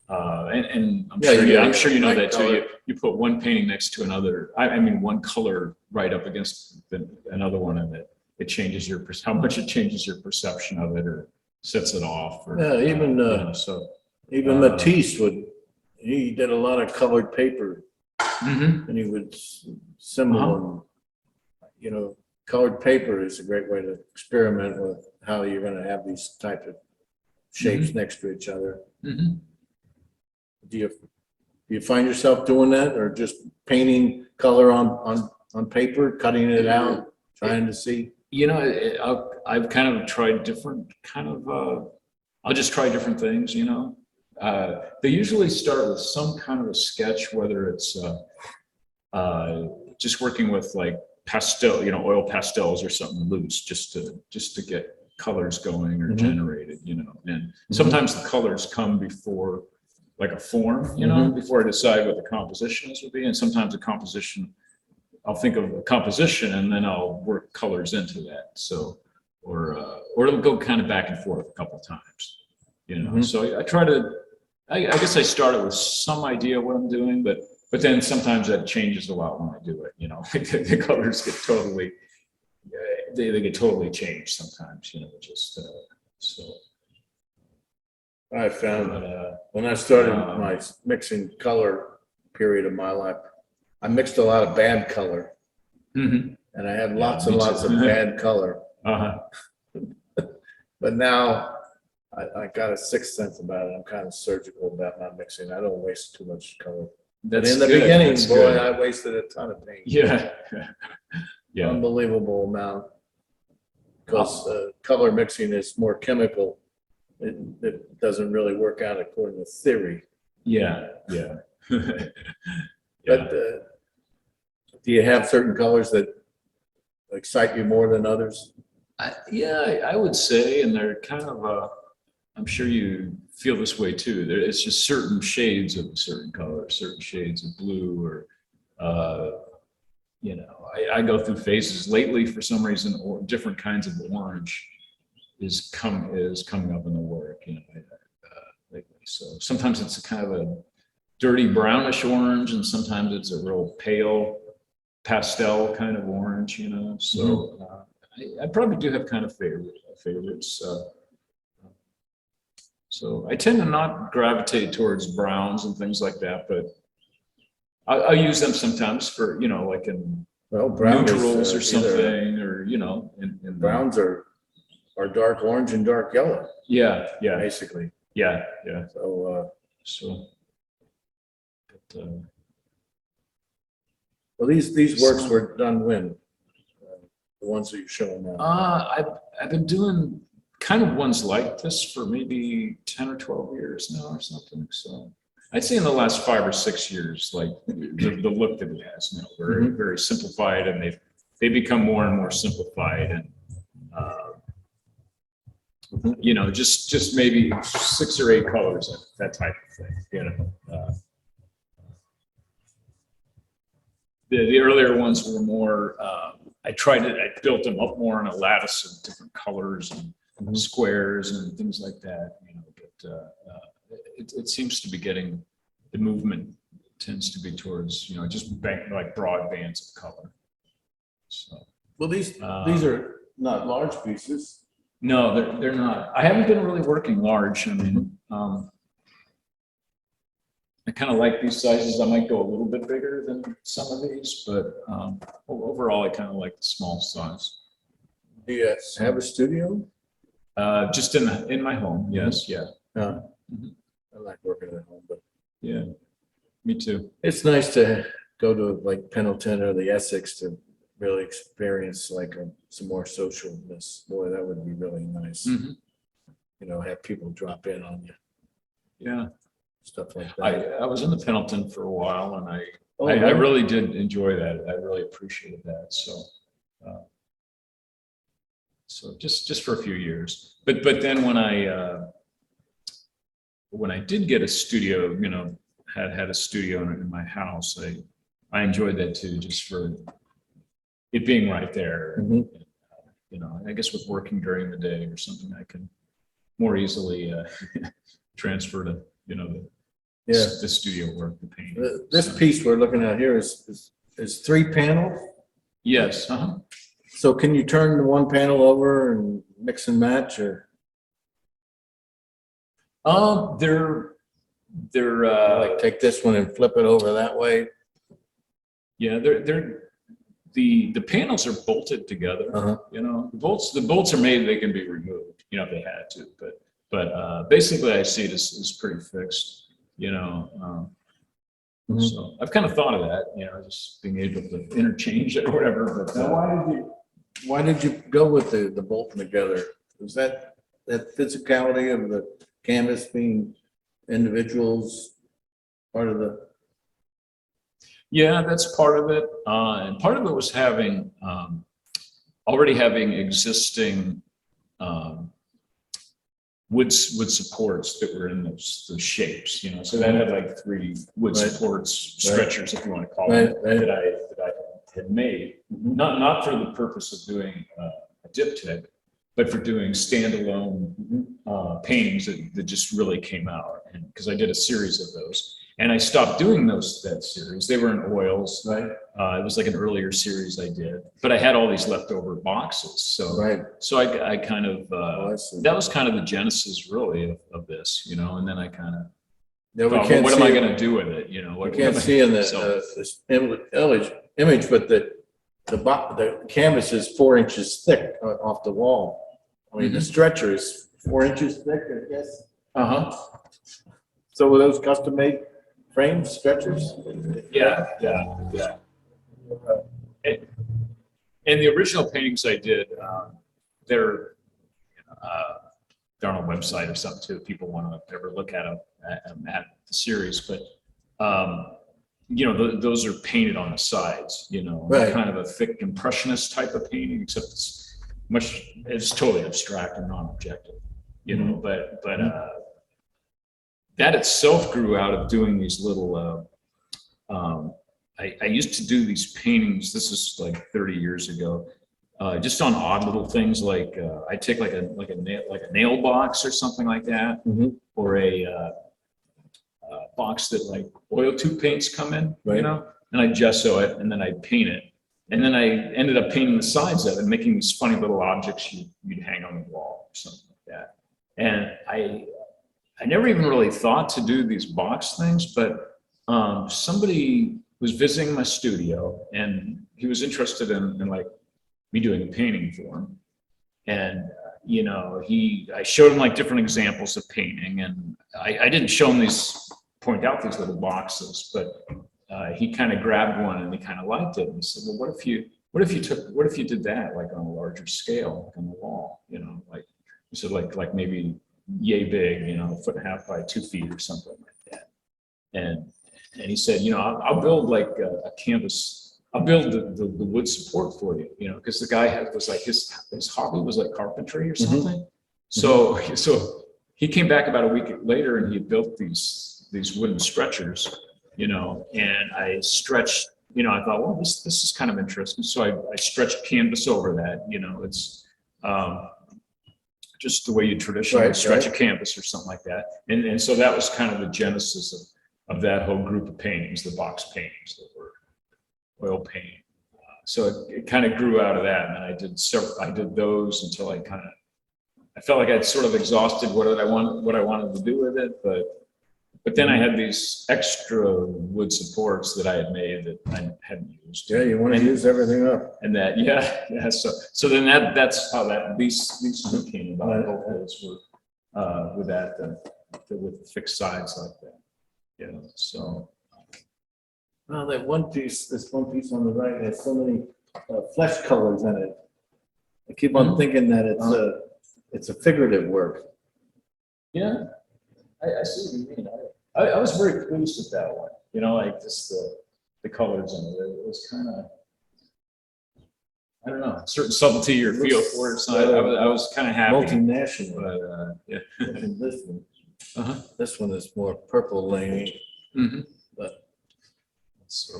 and I'm Yeah, sure you you, gotta I'm get sure you know right that too. color. You put one painting next to another. I mean, one color right up against another one, and it changes your how much it changes your perception of it or sets it off. Or, Yeah, even, you know, so. Even Matisse he did a lot of colored paper, Mhm. and he would symbol, you know, colored paper is a great way to experiment with how you're gonna have these types of shapes next to each other. Mhm. Do you find yourself doing that, or just painting color on paper, cutting it out, trying to see? You know, I've kind of tried different I'll just try different things, you know. They usually start with some kind of a sketch, whether it's just working with like pastel, you know, oil pastels or something loose, just to get colors going or generated, you know. And sometimes the colors come before like a form, you know, before I decide what the composition is would be. And sometimes a composition, I'll think of a composition and then I'll work colors into that. So, or it'll go kind of back and forth a couple of times, you know. So I try to, I guess I started with some idea of what I'm doing, but then sometimes that changes a lot when I do it, you know. The colors get totally, they get totally changed sometimes, you know, just, so. I found when I started my mixing color period of my life, I mixed a lot of bad color, and I had lots and me lots too. of bad color. Uh-huh. But now I got a sixth sense about it. I'm kind of surgical about my mixing. I don't waste too much color. But That's in the good. beginning, That's boy, good. I wasted a ton of paint. Yeah. Yeah. Unbelievable amount. Because color mixing is more chemical. It doesn't really work out according to theory. Yeah. Yeah. But do you have certain colors that excite you more than others? I would say, and they're kind of, I'm sure you feel this way too. It's just certain shades of a certain color, certain shades of blue, or, you know, I go through phases lately for some reason, or different kinds of orange is coming up in the work, you know, lately. So sometimes it's a kind of a dirty brownish orange, and sometimes it's a real pale pastel kind of orange, you know. So I probably do have kind of favorites. So I tend to not gravitate towards browns and things like that, but I'll use them sometimes for, you know, like in neutrals or something, or, you know, in browns are dark orange and dark yellow. Yeah, Basically. yeah. So, But, well, these works were done when? The ones that you're showing now. I've been doing kind of ones like this for maybe 10 or 12 years now or something. So I'd say in the last 5 or 6 years, like the look that it has now, very, very simplified, and they become more and more simplified, and you know, just maybe 6 or 8 colors, that type of thing, you know. The earlier ones were more, I built them up more in a lattice of different colors and squares and things like that, you know, but it seems to be getting, the movement tends to be towards, you know, just like broad bands of color. So. Well, these are not large pieces. No, they're not. I haven't been really working large. I mean, I kind of like these sizes. I might go a little bit bigger than some of these, but overall, I kind of like the small size. Do you have a studio? Just in my home, yes, yeah. I like working at home, but Yeah, me too. it's nice to go to like Pendleton or the Essex to really experience like some more socialness. Boy, that would be really nice. You know, have people drop in on you. Yeah. Stuff like that. I was in the Pendleton for a while, and I really? really did enjoy that. I really appreciated that. So, just for a few years, but then when I did get a studio, you know, had a studio in my house, I enjoyed that too, just for it being right there. Mhm. You know, I guess with working during the day or something, I can more easily transfer to, you know, Yeah. the studio work, the painting. This So, piece we're looking at here is 3 panels. yes, So can you turn the one panel over and mix and match, or they're like take this one and flip it over that way? yeah, the panels are bolted together. Uh-huh. You know, the bolts are made, they can be removed, you know, if they had to, but basically I see it as pretty fixed, you know. Mhm. So I've kind of thought of that, you know, just being able to interchange it or whatever, but Now, why did you go with the bolting together? Was that physicality of the canvas being individuals part of the? yeah, that's part of it. And part of it was having, already having existing, wood supports that were in those shapes, you know, so that had like 3 wood Right. supports, Right. stretchers, if you want to call Right, them, right. that I had made, not for the purpose of doing a diptych, but for doing standalone paintings that just really came out. And because I did a series of those, and I stopped doing that series. They were in oils. Right, It was like an earlier series I did, but I had all these leftover boxes. So, right. so I kind of, Oh, I see. that was kind of the genesis really of this, you know, and then I kind of Yeah, we thought, well, can't what am I see, going to do with it? You know, we what can't am I- see in so- this image, but the canvas is 4 inches thick off the wall. I mean, the stretcher is 4 inches thick, I guess. Uh-huh. So were those custom-made frames, stretchers? Yeah. And the original paintings I did, they're they're on a website or something too, if people want to ever look at them at the series, but you know, those are painted on the sides, you know, Right. kind of a thick impressionist type of painting, except it's totally abstract and non-objective, you know, but that itself grew out of doing these little, I used to do these paintings, this is like 30 years ago, just on odd little things like I take like a nail box or something like that, Mhm. or a box that like oil tube paints come in, Right. you know, and I gesso it and then I paint it, and then I ended up painting the sides of it, making these funny little objects you'd hang on the wall or something like that. And I never even really thought to do these box things, but somebody was visiting my studio and he was interested in like me doing a painting for him. And, you know, I showed him like different examples of painting, and I didn't show him point out these little boxes, but he kind of grabbed one and he kind of liked it. And he said, well, what if you did that like on a larger scale, like on the wall, you know, like, he said like maybe yay big, you know, 1.5 by 2 feet or something like that. And he said, you know, I'll build like a canvas. I'll build the wood support for you, you know, because the guy was like his hobby was like carpentry or something. So he came back about a week later and he had built these wooden stretchers, you know, and I stretched, you know, I thought, well, this is kind of interesting. So I stretched canvas over that, you know, it's just the way you traditionally stretch a canvas or something like that. And so that was kind of the genesis of that whole group of paintings, the box paintings that were oil paint. So it kind of grew out of that. And then I did those until I felt like I'd sort of exhausted what I wanted to do with it. But then I had these extra wood supports that I had made that I hadn't used. Yeah, you want to use everything up. And that, yeah. So then that's how these two came about. Both those were with with the fixed sides like that. You know, so. Well, this one piece on the right has so many flesh colors in it. I keep on thinking that it's a figurative work. Yeah, I see what you mean. I was very pleased with that one. You know, like just the colors in it. It was kind of, I don't know, a certain subtlety or feel for it. So I was kind of happy. Multinational. But yeah. And this one, Uh-huh. this one is more purple laney. Mm-hmm. But So,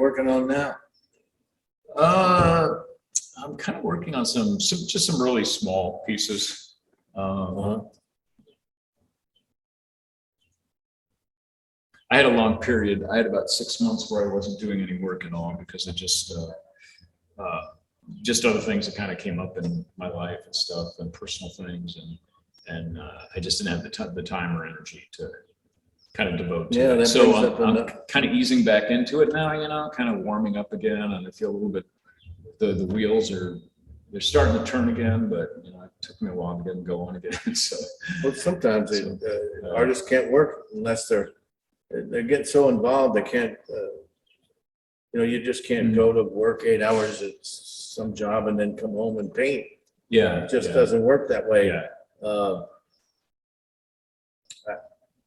working on now? I'm kind of working on just some really small pieces. I had a long period. I had about 6 months where I wasn't doing any work at all because of just other things that kind of came up in my life and stuff and personal things, and I just didn't have the time or energy to kind of devote to Yeah, it. that So brings up I'm kind of easing back into it now, you know, kind of warming up again, and I feel a little bit, the wheels they're starting to turn again, but you know, it took me a while to get them going again. So Well, sometimes So, artists can't work unless they're getting so involved, they can't, you know, you just can't go to work 8 hours at some job and then come home and paint. yeah, It just yeah, doesn't work that way. yeah.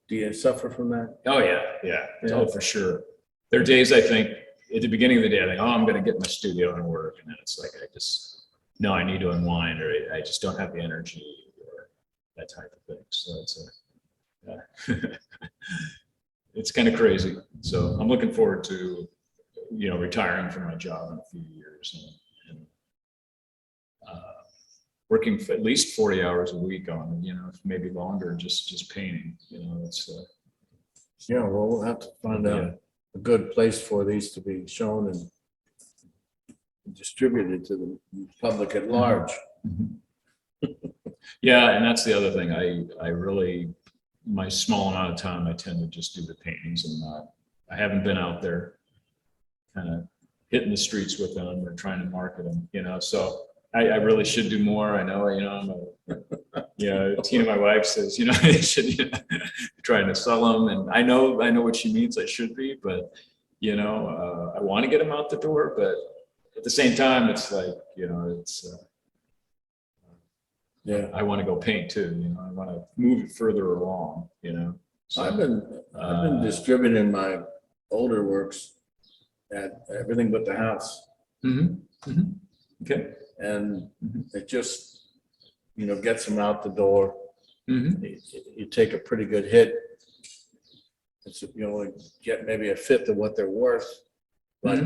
Do you suffer from that? Oh yeah, yeah. Yeah. Oh, for sure. There are days I think at the beginning of the day, I think, oh, I'm going to get in my studio and work, and then it's like no, I need to unwind, or I just don't have the energy, or that type of thing. So it's kind of crazy. So I'm looking forward to, you know, retiring from my job in a few years and working for at least 40 hours a week on, you know, maybe longer, just painting. You know, it's Yeah, well, we'll have to find out a good place for these to be shown and distributed to the public at large. yeah, and that's the other thing. I really, my small amount of time, I tend to just do the paintings and I haven't been out there kind of hitting the streets with them or trying to market them, you know, so I really should do more. I know, you know, you know, Tina, my wife, says, you know, I should, you know, trying to sell them, and I know what she means. I should be, but you know, I want to get them out the door, but at the same time, it's like, you know, it's Yeah. I want to go paint too. You know, I want to move it further along. You know, so, I've been distributing my older works at Everything But the House, Okay. and it just, you know, gets them out the door. You take a pretty good hit. It's, you know, get maybe a fifth of what they're worth, but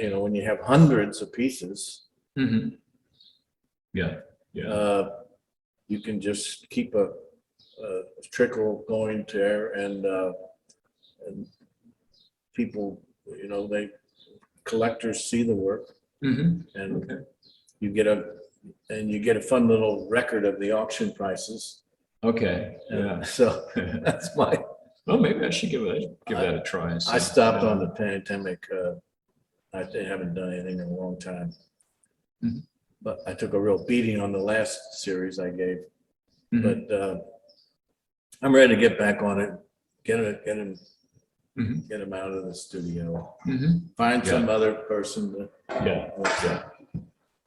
you know, when you have hundreds of pieces, Yeah. you can just keep a trickle going there, and people, you know, collectors see the work, and Okay. you get a fun little record of the auction prices. Okay. Yeah. So that's my. Well, maybe I should give that a try. I stopped on the pandemic. I haven't done anything in a long time, but I took a real beating on the last series I gave. But I'm ready to get back on it. Get him out of the studio. Find some other person. Yeah.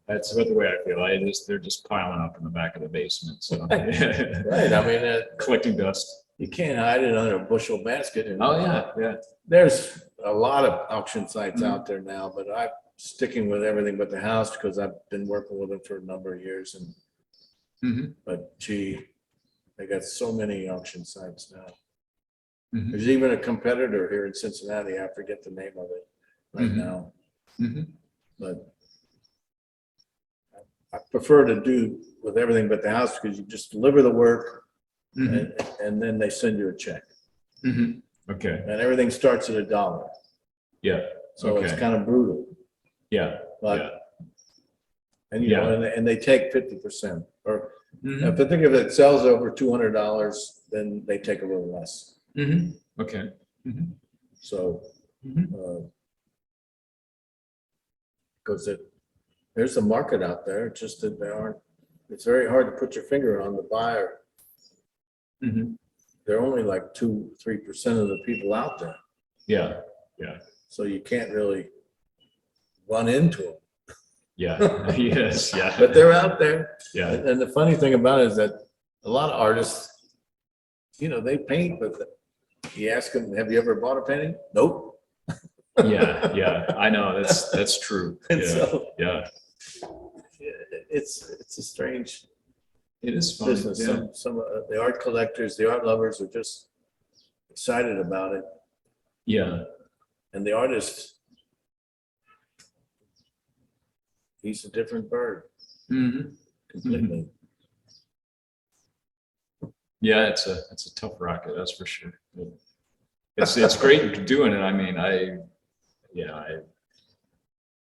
That's the way I feel. They're just piling up in the back of the basement. So Right. I mean, collecting dust. you can't hide it under a bushel basket. And Oh yeah. there's a lot of auction sites out there now, but I'm sticking with Everything But the House because I've been working with them for a number of years. And but gee, they got so many auction sites now. There's even a competitor here in Cincinnati. I forget the name of it right now, but I prefer to do with Everything But the House because you just deliver the work and then they send you a check. Okay. And everything starts at $1. Yeah. So it's kind of brutal. Yeah. But and you know, and they take 50%. Or if I think if it sells over $200, then they take a little less. Okay. So because there's a market out there, it's just that it's very hard to put your finger on the buyer. They're only like 2-3% of the people out there. Yeah. So you can't really run into them. Yeah. Yes. Yeah. But they're out there. Yeah. And the funny thing about it is that a lot of artists, you know, they paint, but you ask them, have you ever bought a painting? Nope. Yeah. I know that's true. And Yeah. so Yeah. it's a strange It is fun. business. Yeah. Some of the art collectors, the art lovers are just excited about it. Yeah. And the artist, he's a different bird completely. Yeah, it's a tough racket, that's for sure. It's great doing it. I mean,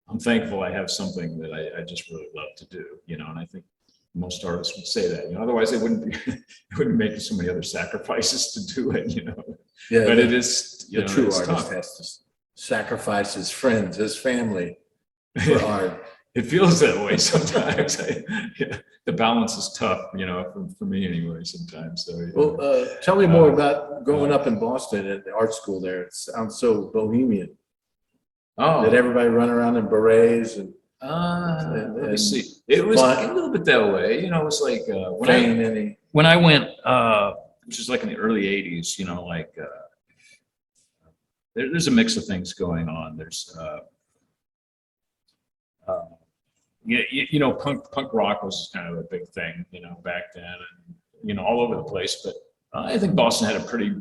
I'm thankful I have something that I just really love to do, you know, and I think most artists would say that, you know, otherwise they wouldn't be, they wouldn't make so many other sacrifices to do it, you know. Yeah, But it is, you the know, true it's artist tough. has to sacrifice his friends, his family for art. It feels that way sometimes. Yeah, the balance is tough, you know, for me anyway, sometimes. So, yeah. Well, tell me more about growing up in Boston at the art school there. It sounds so bohemian. Did everybody run around in berets and let me see. It was fun? a little bit that way, you know. It was like feign any? when I went, which is like in the early '80s, you know, like there's a mix of things going on. There's you know, punk rock was kind of a big thing, you know, back then, and you know, all over the place. But I think Boston had a pretty,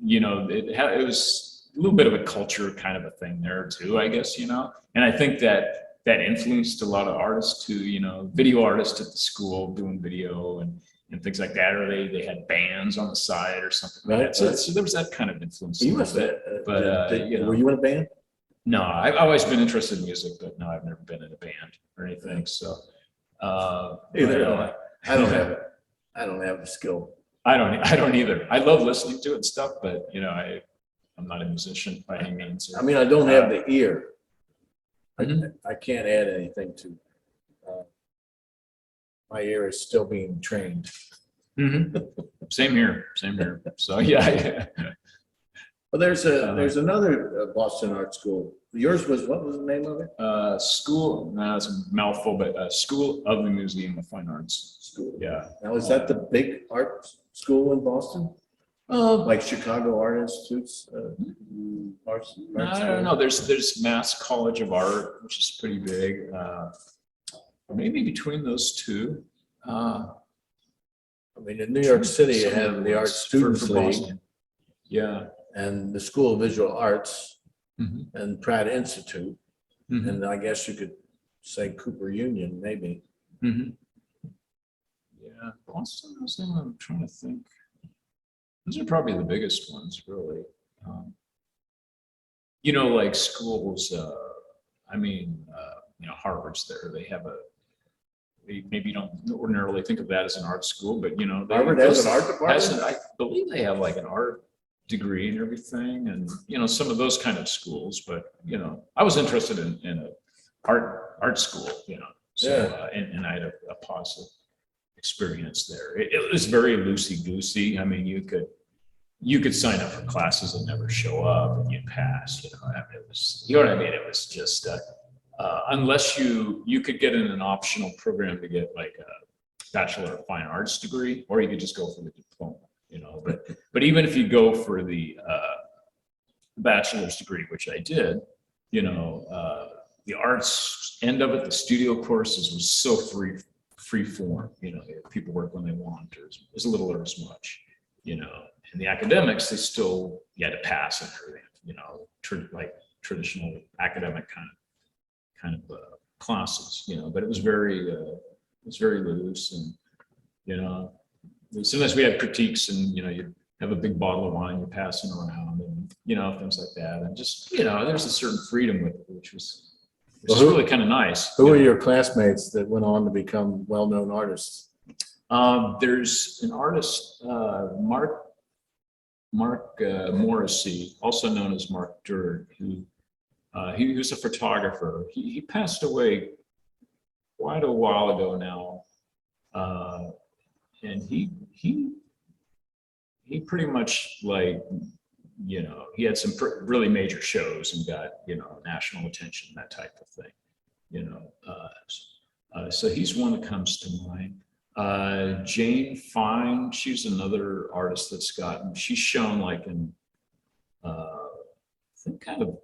you know, it was a little bit of a culture kind of a thing there too, I guess, you know. And I think that influenced a lot of artists too, you know, video artists at the school doing video and things like that, or they had bands on the side or something like that. So there was that kind of influence. You must have. But you know, were you in a band? no, I've always been interested in music, but no, I've never been in a band or anything. So, Either I don't have it. I don't have the skill. I don't either. I love listening to it and stuff, but you know, I'm not a musician by any means. I mean, I don't have the ear. Mhm. I can't add anything to. My ear is still being trained. Same here. So yeah. Well, there's another Boston art school. Yours was, what was the name of it? School. No, it's a mouthful, but School of the Museum of Fine Arts. School. Yeah. Now, is that the big art school in Boston? Like Chicago Art Institute's art I school? don't know. There's Mass College of Art, which is pretty big. Maybe between those two. I mean, in New York City, you have the Art Students for League Boston. Yeah. and the School of Visual Arts Mhm. and Pratt Institute. Mhm. And I guess you could say Cooper Union, maybe. Mhm. Yeah, Boston. I'm trying to think. Those are probably the biggest ones, really. You know, like schools. I mean, you know, Harvard's there. They have maybe you don't ordinarily think of that as an art school, but you know, Harvard has an art department? I believe they have like an art degree and everything, and you know, some of those kind of schools. But you know, I was interested in a art school, you know, so and I had a positive experience there. It was very loosey goosey. I mean, you could sign up for classes and never show up and you'd pass. You know, I mean, it was, you know what I mean. It was just unless you could get in an optional program to get like a Bachelor of Fine Arts degree, or you could just go for the diploma. You know, but even if you go for the bachelor's degree, which I did, you know, the arts end of it, the studio courses was so free form. You know, people work when they want, or as little or as much. You know, and the academics, they still, you had to pass and everything. You know, like traditional academic kind of classes. You know, but it was very loose, and you know. Sometimes we had critiques, and you know, you have a big bottle of wine you're passing around, and you know, things like that, and just you know, there's a certain freedom with it, which was really kind of nice. Who were your classmates that went on to become well-known artists? There's an artist, Mark Morrissey, also known as Mark Durd, who he was a photographer. He passed away quite a while ago now. And he pretty much, like, you know, he had some really major shows and got, you know, national attention, that type of thing, you know. So he's one that comes to mind. Jane Fine, she's another artist she's shown like in, I think kind of,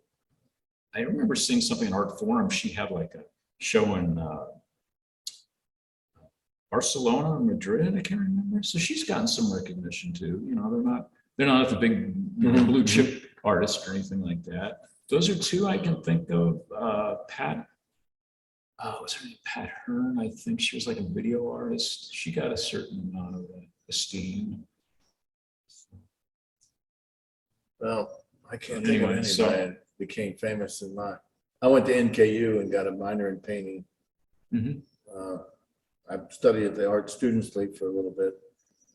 I remember seeing something in Art Forum. She had like a show in Barcelona or Madrid, I can't remember. So she's gotten some recognition too. You know, they're not the big blue chip artist or anything like that. those are two I can think of. Pat, what's her name? Pat Hearn. I think she was like a video artist. She got a certain amount of esteem. Well, I can't think of Anyway, so- anybody that became famous in my, I went to NKU and got a minor in painting. Mhm. I studied at the Art Students League for a little bit.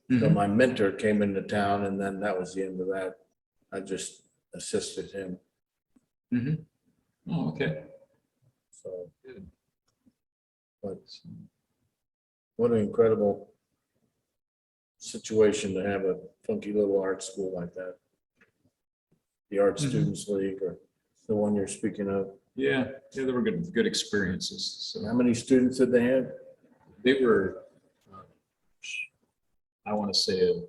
So Mhm. my mentor came into town and then that was the end of that. I just assisted him. Mhm. Oh, okay. So, Good. but what an incredible situation to have a funky little art school like that. The Art Mhm. Students League or the one you're speaking of. Yeah, yeah, they were good experiences. So How many students did they have? they were, I want to say,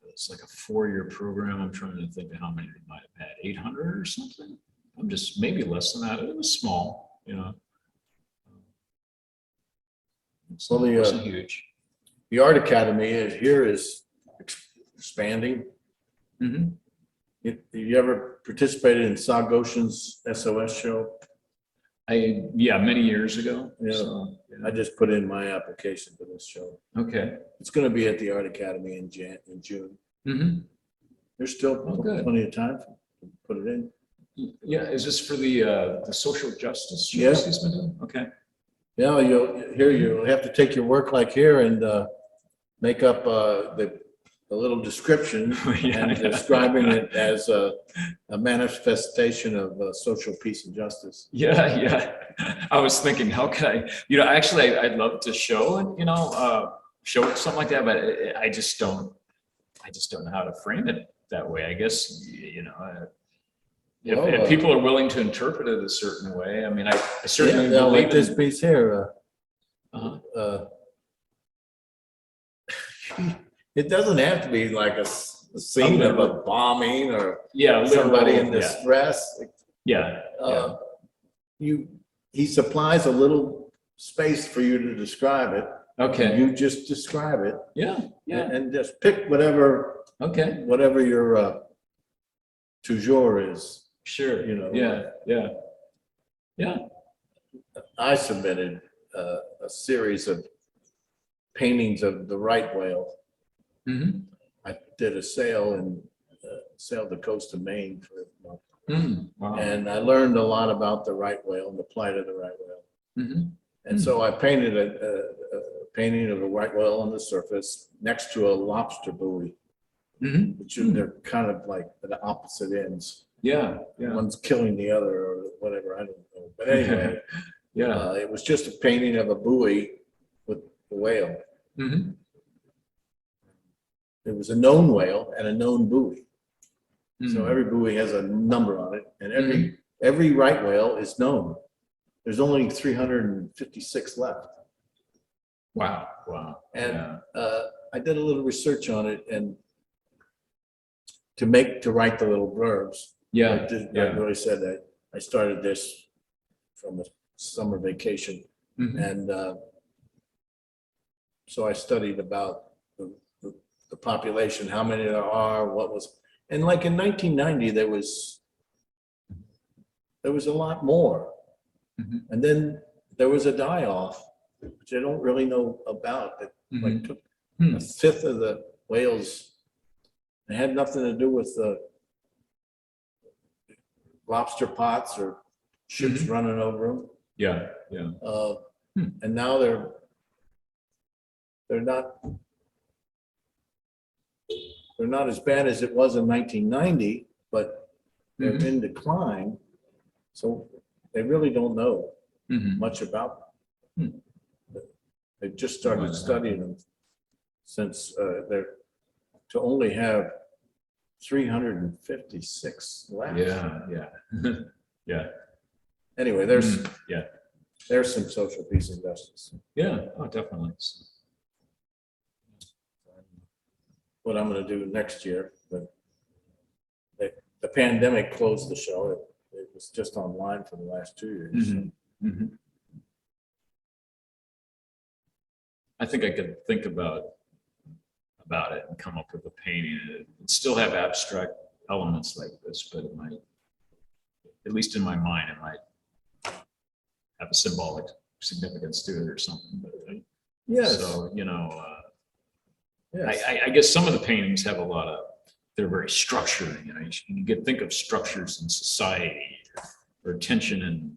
it's like a 4-year program. I'm trying to think of how many they might have had, 800 or something. I'm just maybe less than that. It was small, So Well, it wasn't huge. The Art Academy is expanding. Mhm. You ever participated in Goshen's SOS show? Yeah, many years ago. Yeah. So, I just put in my application for this show. okay. It's going to be at the Art Academy in June. Mhm. There's still Oh, good. plenty of time to put it in. Yeah, is this for the social justice shows Yeah. he's been doing? Okay. Yeah, you'll have to take your work like here and make up the little description Yeah, and yeah. describing it as a manifestation of social peace and justice. Yeah, yeah. I was thinking, how could actually, I'd love to show it, show something like that, but I just don't know how to frame it that way. I guess, if people are willing to interpret it a certain way, I mean, I certainly Yeah, like believe this in. piece here. Uh-huh. It doesn't have to be like a scene of a bombing or Yeah, somebody literal, in distress. Yeah, yeah, He supplies a little space for you to describe it. yeah. And Okay. you just describe it Yeah, yeah. and just pick whatever Okay. your toujours is. Sure. Yeah, yeah, yeah. I submitted a series of paintings of the right whale. Mm-hmm. I did a sail and sailed the coast of Maine for a month. Wow. And I learned a lot about the right whale and the plight of the right whale. Mm-hmm. And so I painted a painting of a right whale on the surface next to a lobster buoy, Mm-hmm. which they're kind of like at the opposite ends. Yeah, yeah. One's killing the other or whatever, I don't know. But anyway, Yeah. it was just a painting of a buoy with the whale. Mm-hmm. It was a known whale and a known buoy. So Mm. every buoy has a number on it, and every right whale is known. There's only 356 left. Wow. Wow. And Yeah. I did a little research on it and to write the little blurbs. Yeah. I really said that I started this from a summer vacation. Mhm. And so I studied about the population, how many there are, and like in 1990, there was a lot more. Mhm. And then there was a die-off, which I don't really know about, that like took Hmm. a fifth of the whales. It had nothing to do with the lobster pots or ships running over them. Yeah. Yeah. And now they're not as bad as it was in 1990, but they're in decline. So they really don't know Mhm. much about them. They just started studying them since they're to only have 356 left. Yeah. Yeah. Yeah. Anyway, Yeah. there's some social peace and justice. Yeah. Oh, definitely. What I'm going to do next year, but the pandemic closed the show. It was just online for the last 2 years. Mhm. Mhm. I think I could think about about it and come up with a painting. It still have abstract elements like this, but it might, at least in my mind, it might have a symbolic significance to it or something. But Yes, so, you know, yes. I guess some of the paintings have a lot of, they're very structured, you know, you get, think of structures in society or tension in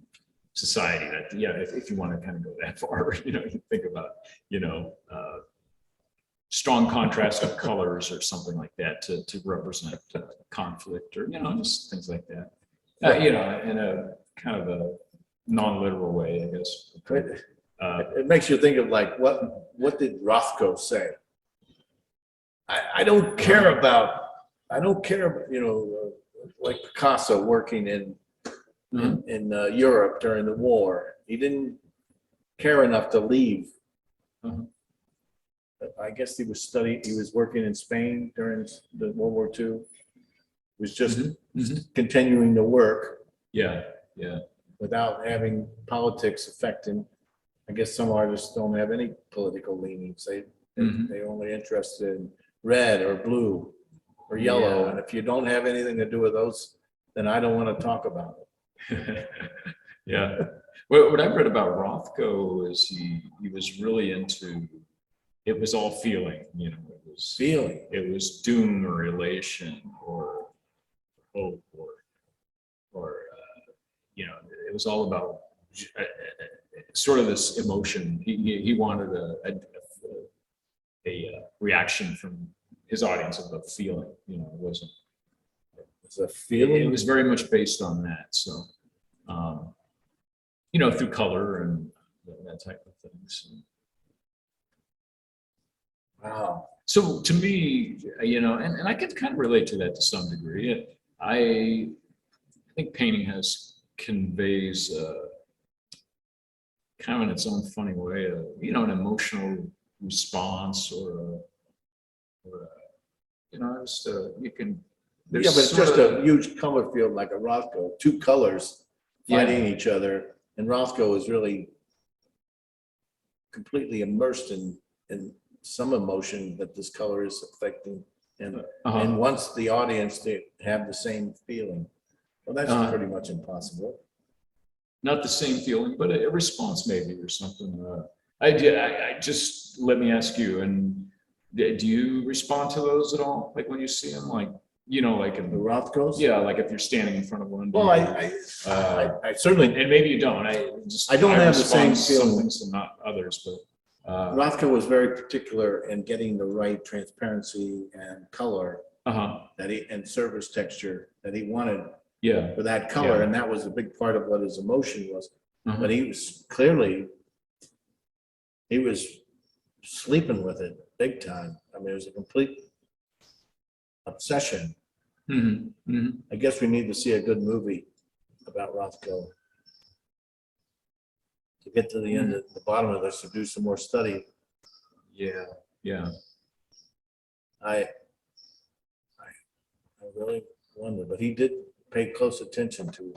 society that, yeah, if you want to kind of go that far, you know, you think about, you know, strong contrast of colors or something like that to represent conflict or, you know, just things like that. You know, in a kind of a non-literal way, I guess. It makes you think of like, what did Rothko say? I don't care about, you know, like Picasso working in Europe during the war. He didn't care enough to leave. Mhm. I guess he was working in Spain during the World War II. He was just continuing to work Yeah, yeah. without having politics affect him. I guess some artists don't have any political leanings. They're only interested in red or blue or yellow. Yeah. And if you don't have anything to do with those, then I don't want to talk about it. Yeah. What I've read about Rothko is he was really into, it was all feeling, you know, Feeling. it was doom or elation or hope or you know, it was all about sort of this emotion. He wanted a reaction from his audience of a feeling, you know, it wasn't, It's a feeling. it was very much based on that. So, you know, through color and that type of things. Wow. So to me, you know, and I can kind of relate to that to some degree. I think painting conveys kind of in its own funny way, you know, an emotional response or you know, just you can. Yeah, but it's just a huge color field like a Rothko, two colors fighting each other. And Rothko is really completely immersed in some emotion that this color is affecting. And wants the audience to have the same feeling. Well, that's pretty much impossible. Not the same feeling, but a response maybe or something. I just, let me ask you, and do you respond to those at all? Like when you see them, like, you know, like in The Rothkos? yeah, like if you're standing in front of one. Well, I certainly, And maybe you don't. I don't have the same respond to some feeling. things and not others, but Rothko was very particular in getting the right transparency and color and surface texture that he wanted yeah, for that color. Yeah. And that was a big part of what his emotion was. Uh-huh. But he was clearly, he was sleeping with it big time. I mean, it was a complete obsession. I guess we need to see a good movie about Rothko to get to the end, at the bottom of this, to do some more study. yeah, yeah. I really wonder, but he did pay close attention to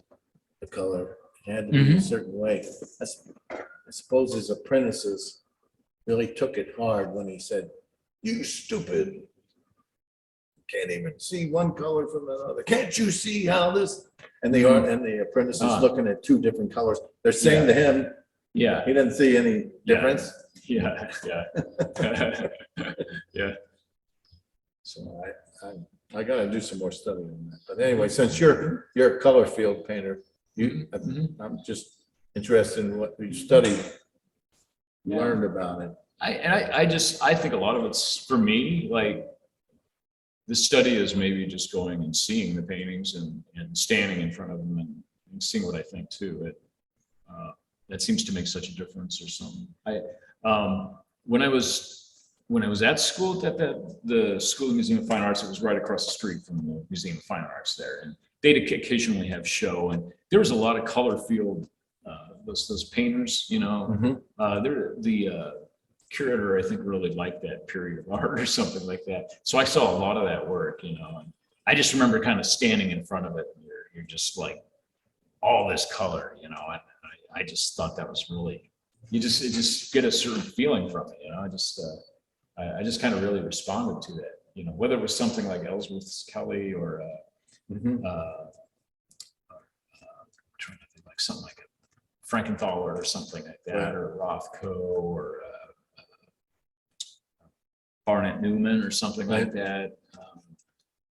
the color. It had to be a certain way. I suppose his apprentices really took it hard when he said, "You stupid. Can't even see one color from another. Can't you see how this?" And the apprentice is looking at two different colors. They're saying to him, Yeah, he didn't see any difference. yeah, yeah. So I gotta do some more study on that. But anyway, since you're a color field painter, I'm just interested in what you studied, learned about it. I think a lot of it's for me, like the study is maybe just going and seeing the paintings and standing in front of them and seeing what I think too. That seems to make such a difference or something. When I was at school at the School of Museum of Fine Arts, it was right across the street from the Museum of Fine Arts there, and they'd occasionally have show, and there was a lot of color field. Those painters, you know, the curator, I think, really liked that period of art or something like that. So I saw a lot of that work, you know, and I just remember kind of standing in front of it. And you're just like all this color, you know, and I just thought that was really, you just get a certain feeling from it, you know. I just I just kind of really responded to that, you know, whether it was something like Ellsworth Kelly or trying to think like something like a Frankenthaler or something like that, Right. or Rothko or Barnett Newman or something like that.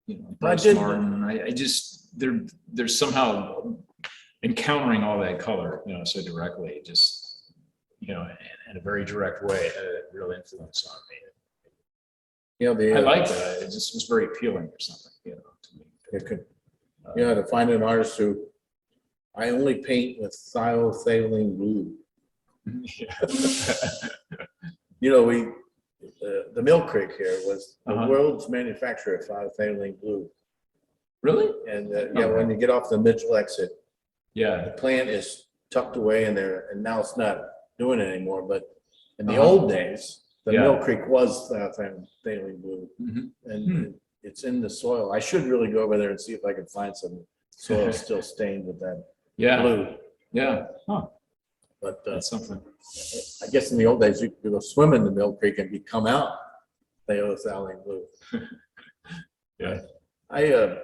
You know, I Bryce did- Martin. I just there's somehow encountering all that color, you know, so directly, just you know, in a very direct way, had a real influence on me. You know, the, I like that. It just was very appealing or something, you know, to me. it could, you know, to find an artist who, I only paint with thiophthalate blue. Yeah. You know, the Mill Creek here was the Uh-huh. world's manufacturer of thiophthalate glue. Really? And yeah, when you get off the Mitchell exit, the Yeah. plant is tucked away in there, and now it's not doing it anymore, but in the Uh-huh. old days, the Yeah. Mill Creek was thiophthalate blue, Mhm. and it's in the soil. I should really go over there and see if I can find some soil still stained with that Yeah. blue. Yeah. Huh. But That's something. I guess in the old days, you could go swim in the Mill Creek and come out thiophthalate blue. Yeah. I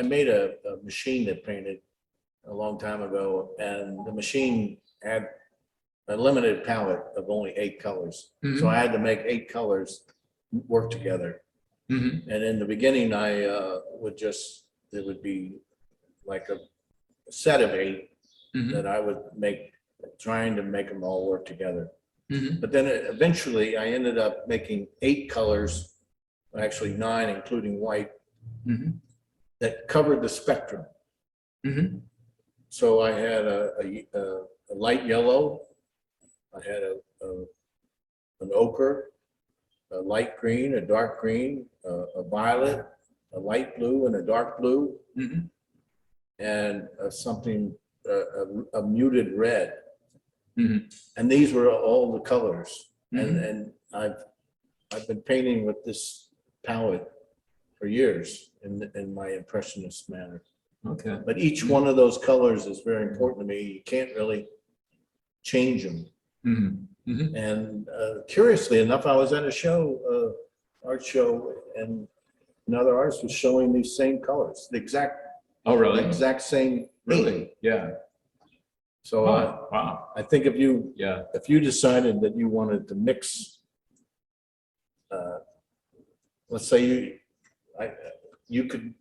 made a machine that painted a long time ago, and the machine had a limited palette of only 8 colors. So I had to make 8 colors work together. Mhm. And in the beginning, there would be like a set of 8 Mhm. that I would make, trying to make them all work together. Mhm. But then eventually I ended up making 8 colors, actually 9, including white, Mhm. that covered the spectrum. Mhm. So I had a light yellow, I had an ochre, a light green, a dark green, a violet, a light blue, and a dark blue, Mhm. and a muted red. Mhm. And these were all the colors. Mhm. And I've been painting with this palette for years in my impressionist manner. Okay. But each one of those colors is very important to me. You can't really change them. Mhm. Mhm. And curiously enough, I was at a show, art show, and another artist was showing these same colors, the Oh, really? exact same paint. Really? Yeah. So Oh, wow. I think Yeah. if you decided that you wanted to mix, let's say you Mhm.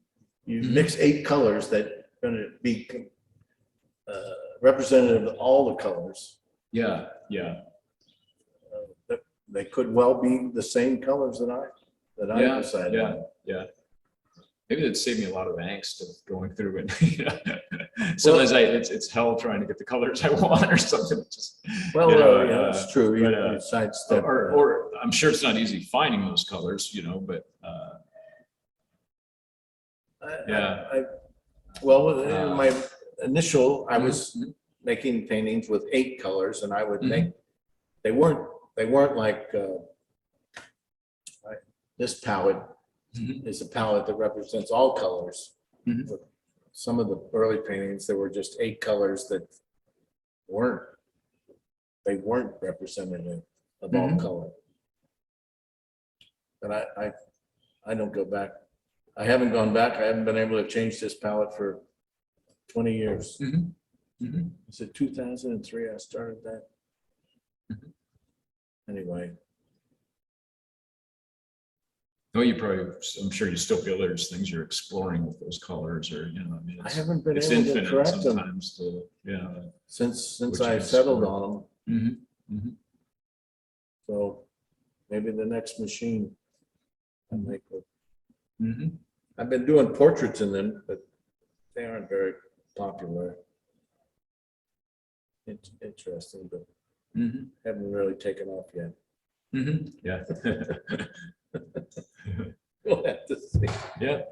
mix 8 colors that are going to be representative of all the colors. Yeah. Yeah. They could well be the same colors that I Yeah. decided Yeah. on. Yeah. Maybe it'd save me a lot of angst of going through it. You know? Sometimes it's hell trying to get the colors I want or something. Just, Well, you know, yeah, it's true. You but, sidestep. or I'm sure it's not easy finding those colors, you know, but yeah. Well, in my initial, I was Mhm. making paintings with 8 colors, and I would Mhm. make, they weren't like this palette Mhm. is a palette that represents all colors. Mhm. But some of the early paintings, there were just 8 colors that weren't representative of all Mhm. color. But I don't go back. I haven't gone back. I haven't been able to change this palette for 20 years. Mhm. Mhm. Is it 2003 I started that? Mhm. Anyway, No, you probably, I'm sure you still feel there's things you're exploring with those colors or, you know, I mean, I it's, haven't been it's able to infinite correct them sometimes to, yeah. since Which you I can settled explore. on them. Mm-hmm. So maybe the next machine I make. Mm-hmm. I've been doing portraits in them, but they aren't very popular. It's interesting, but Mm-hmm. haven't really taken off yet. Mm-hmm. Yeah. We'll have to see. Yeah.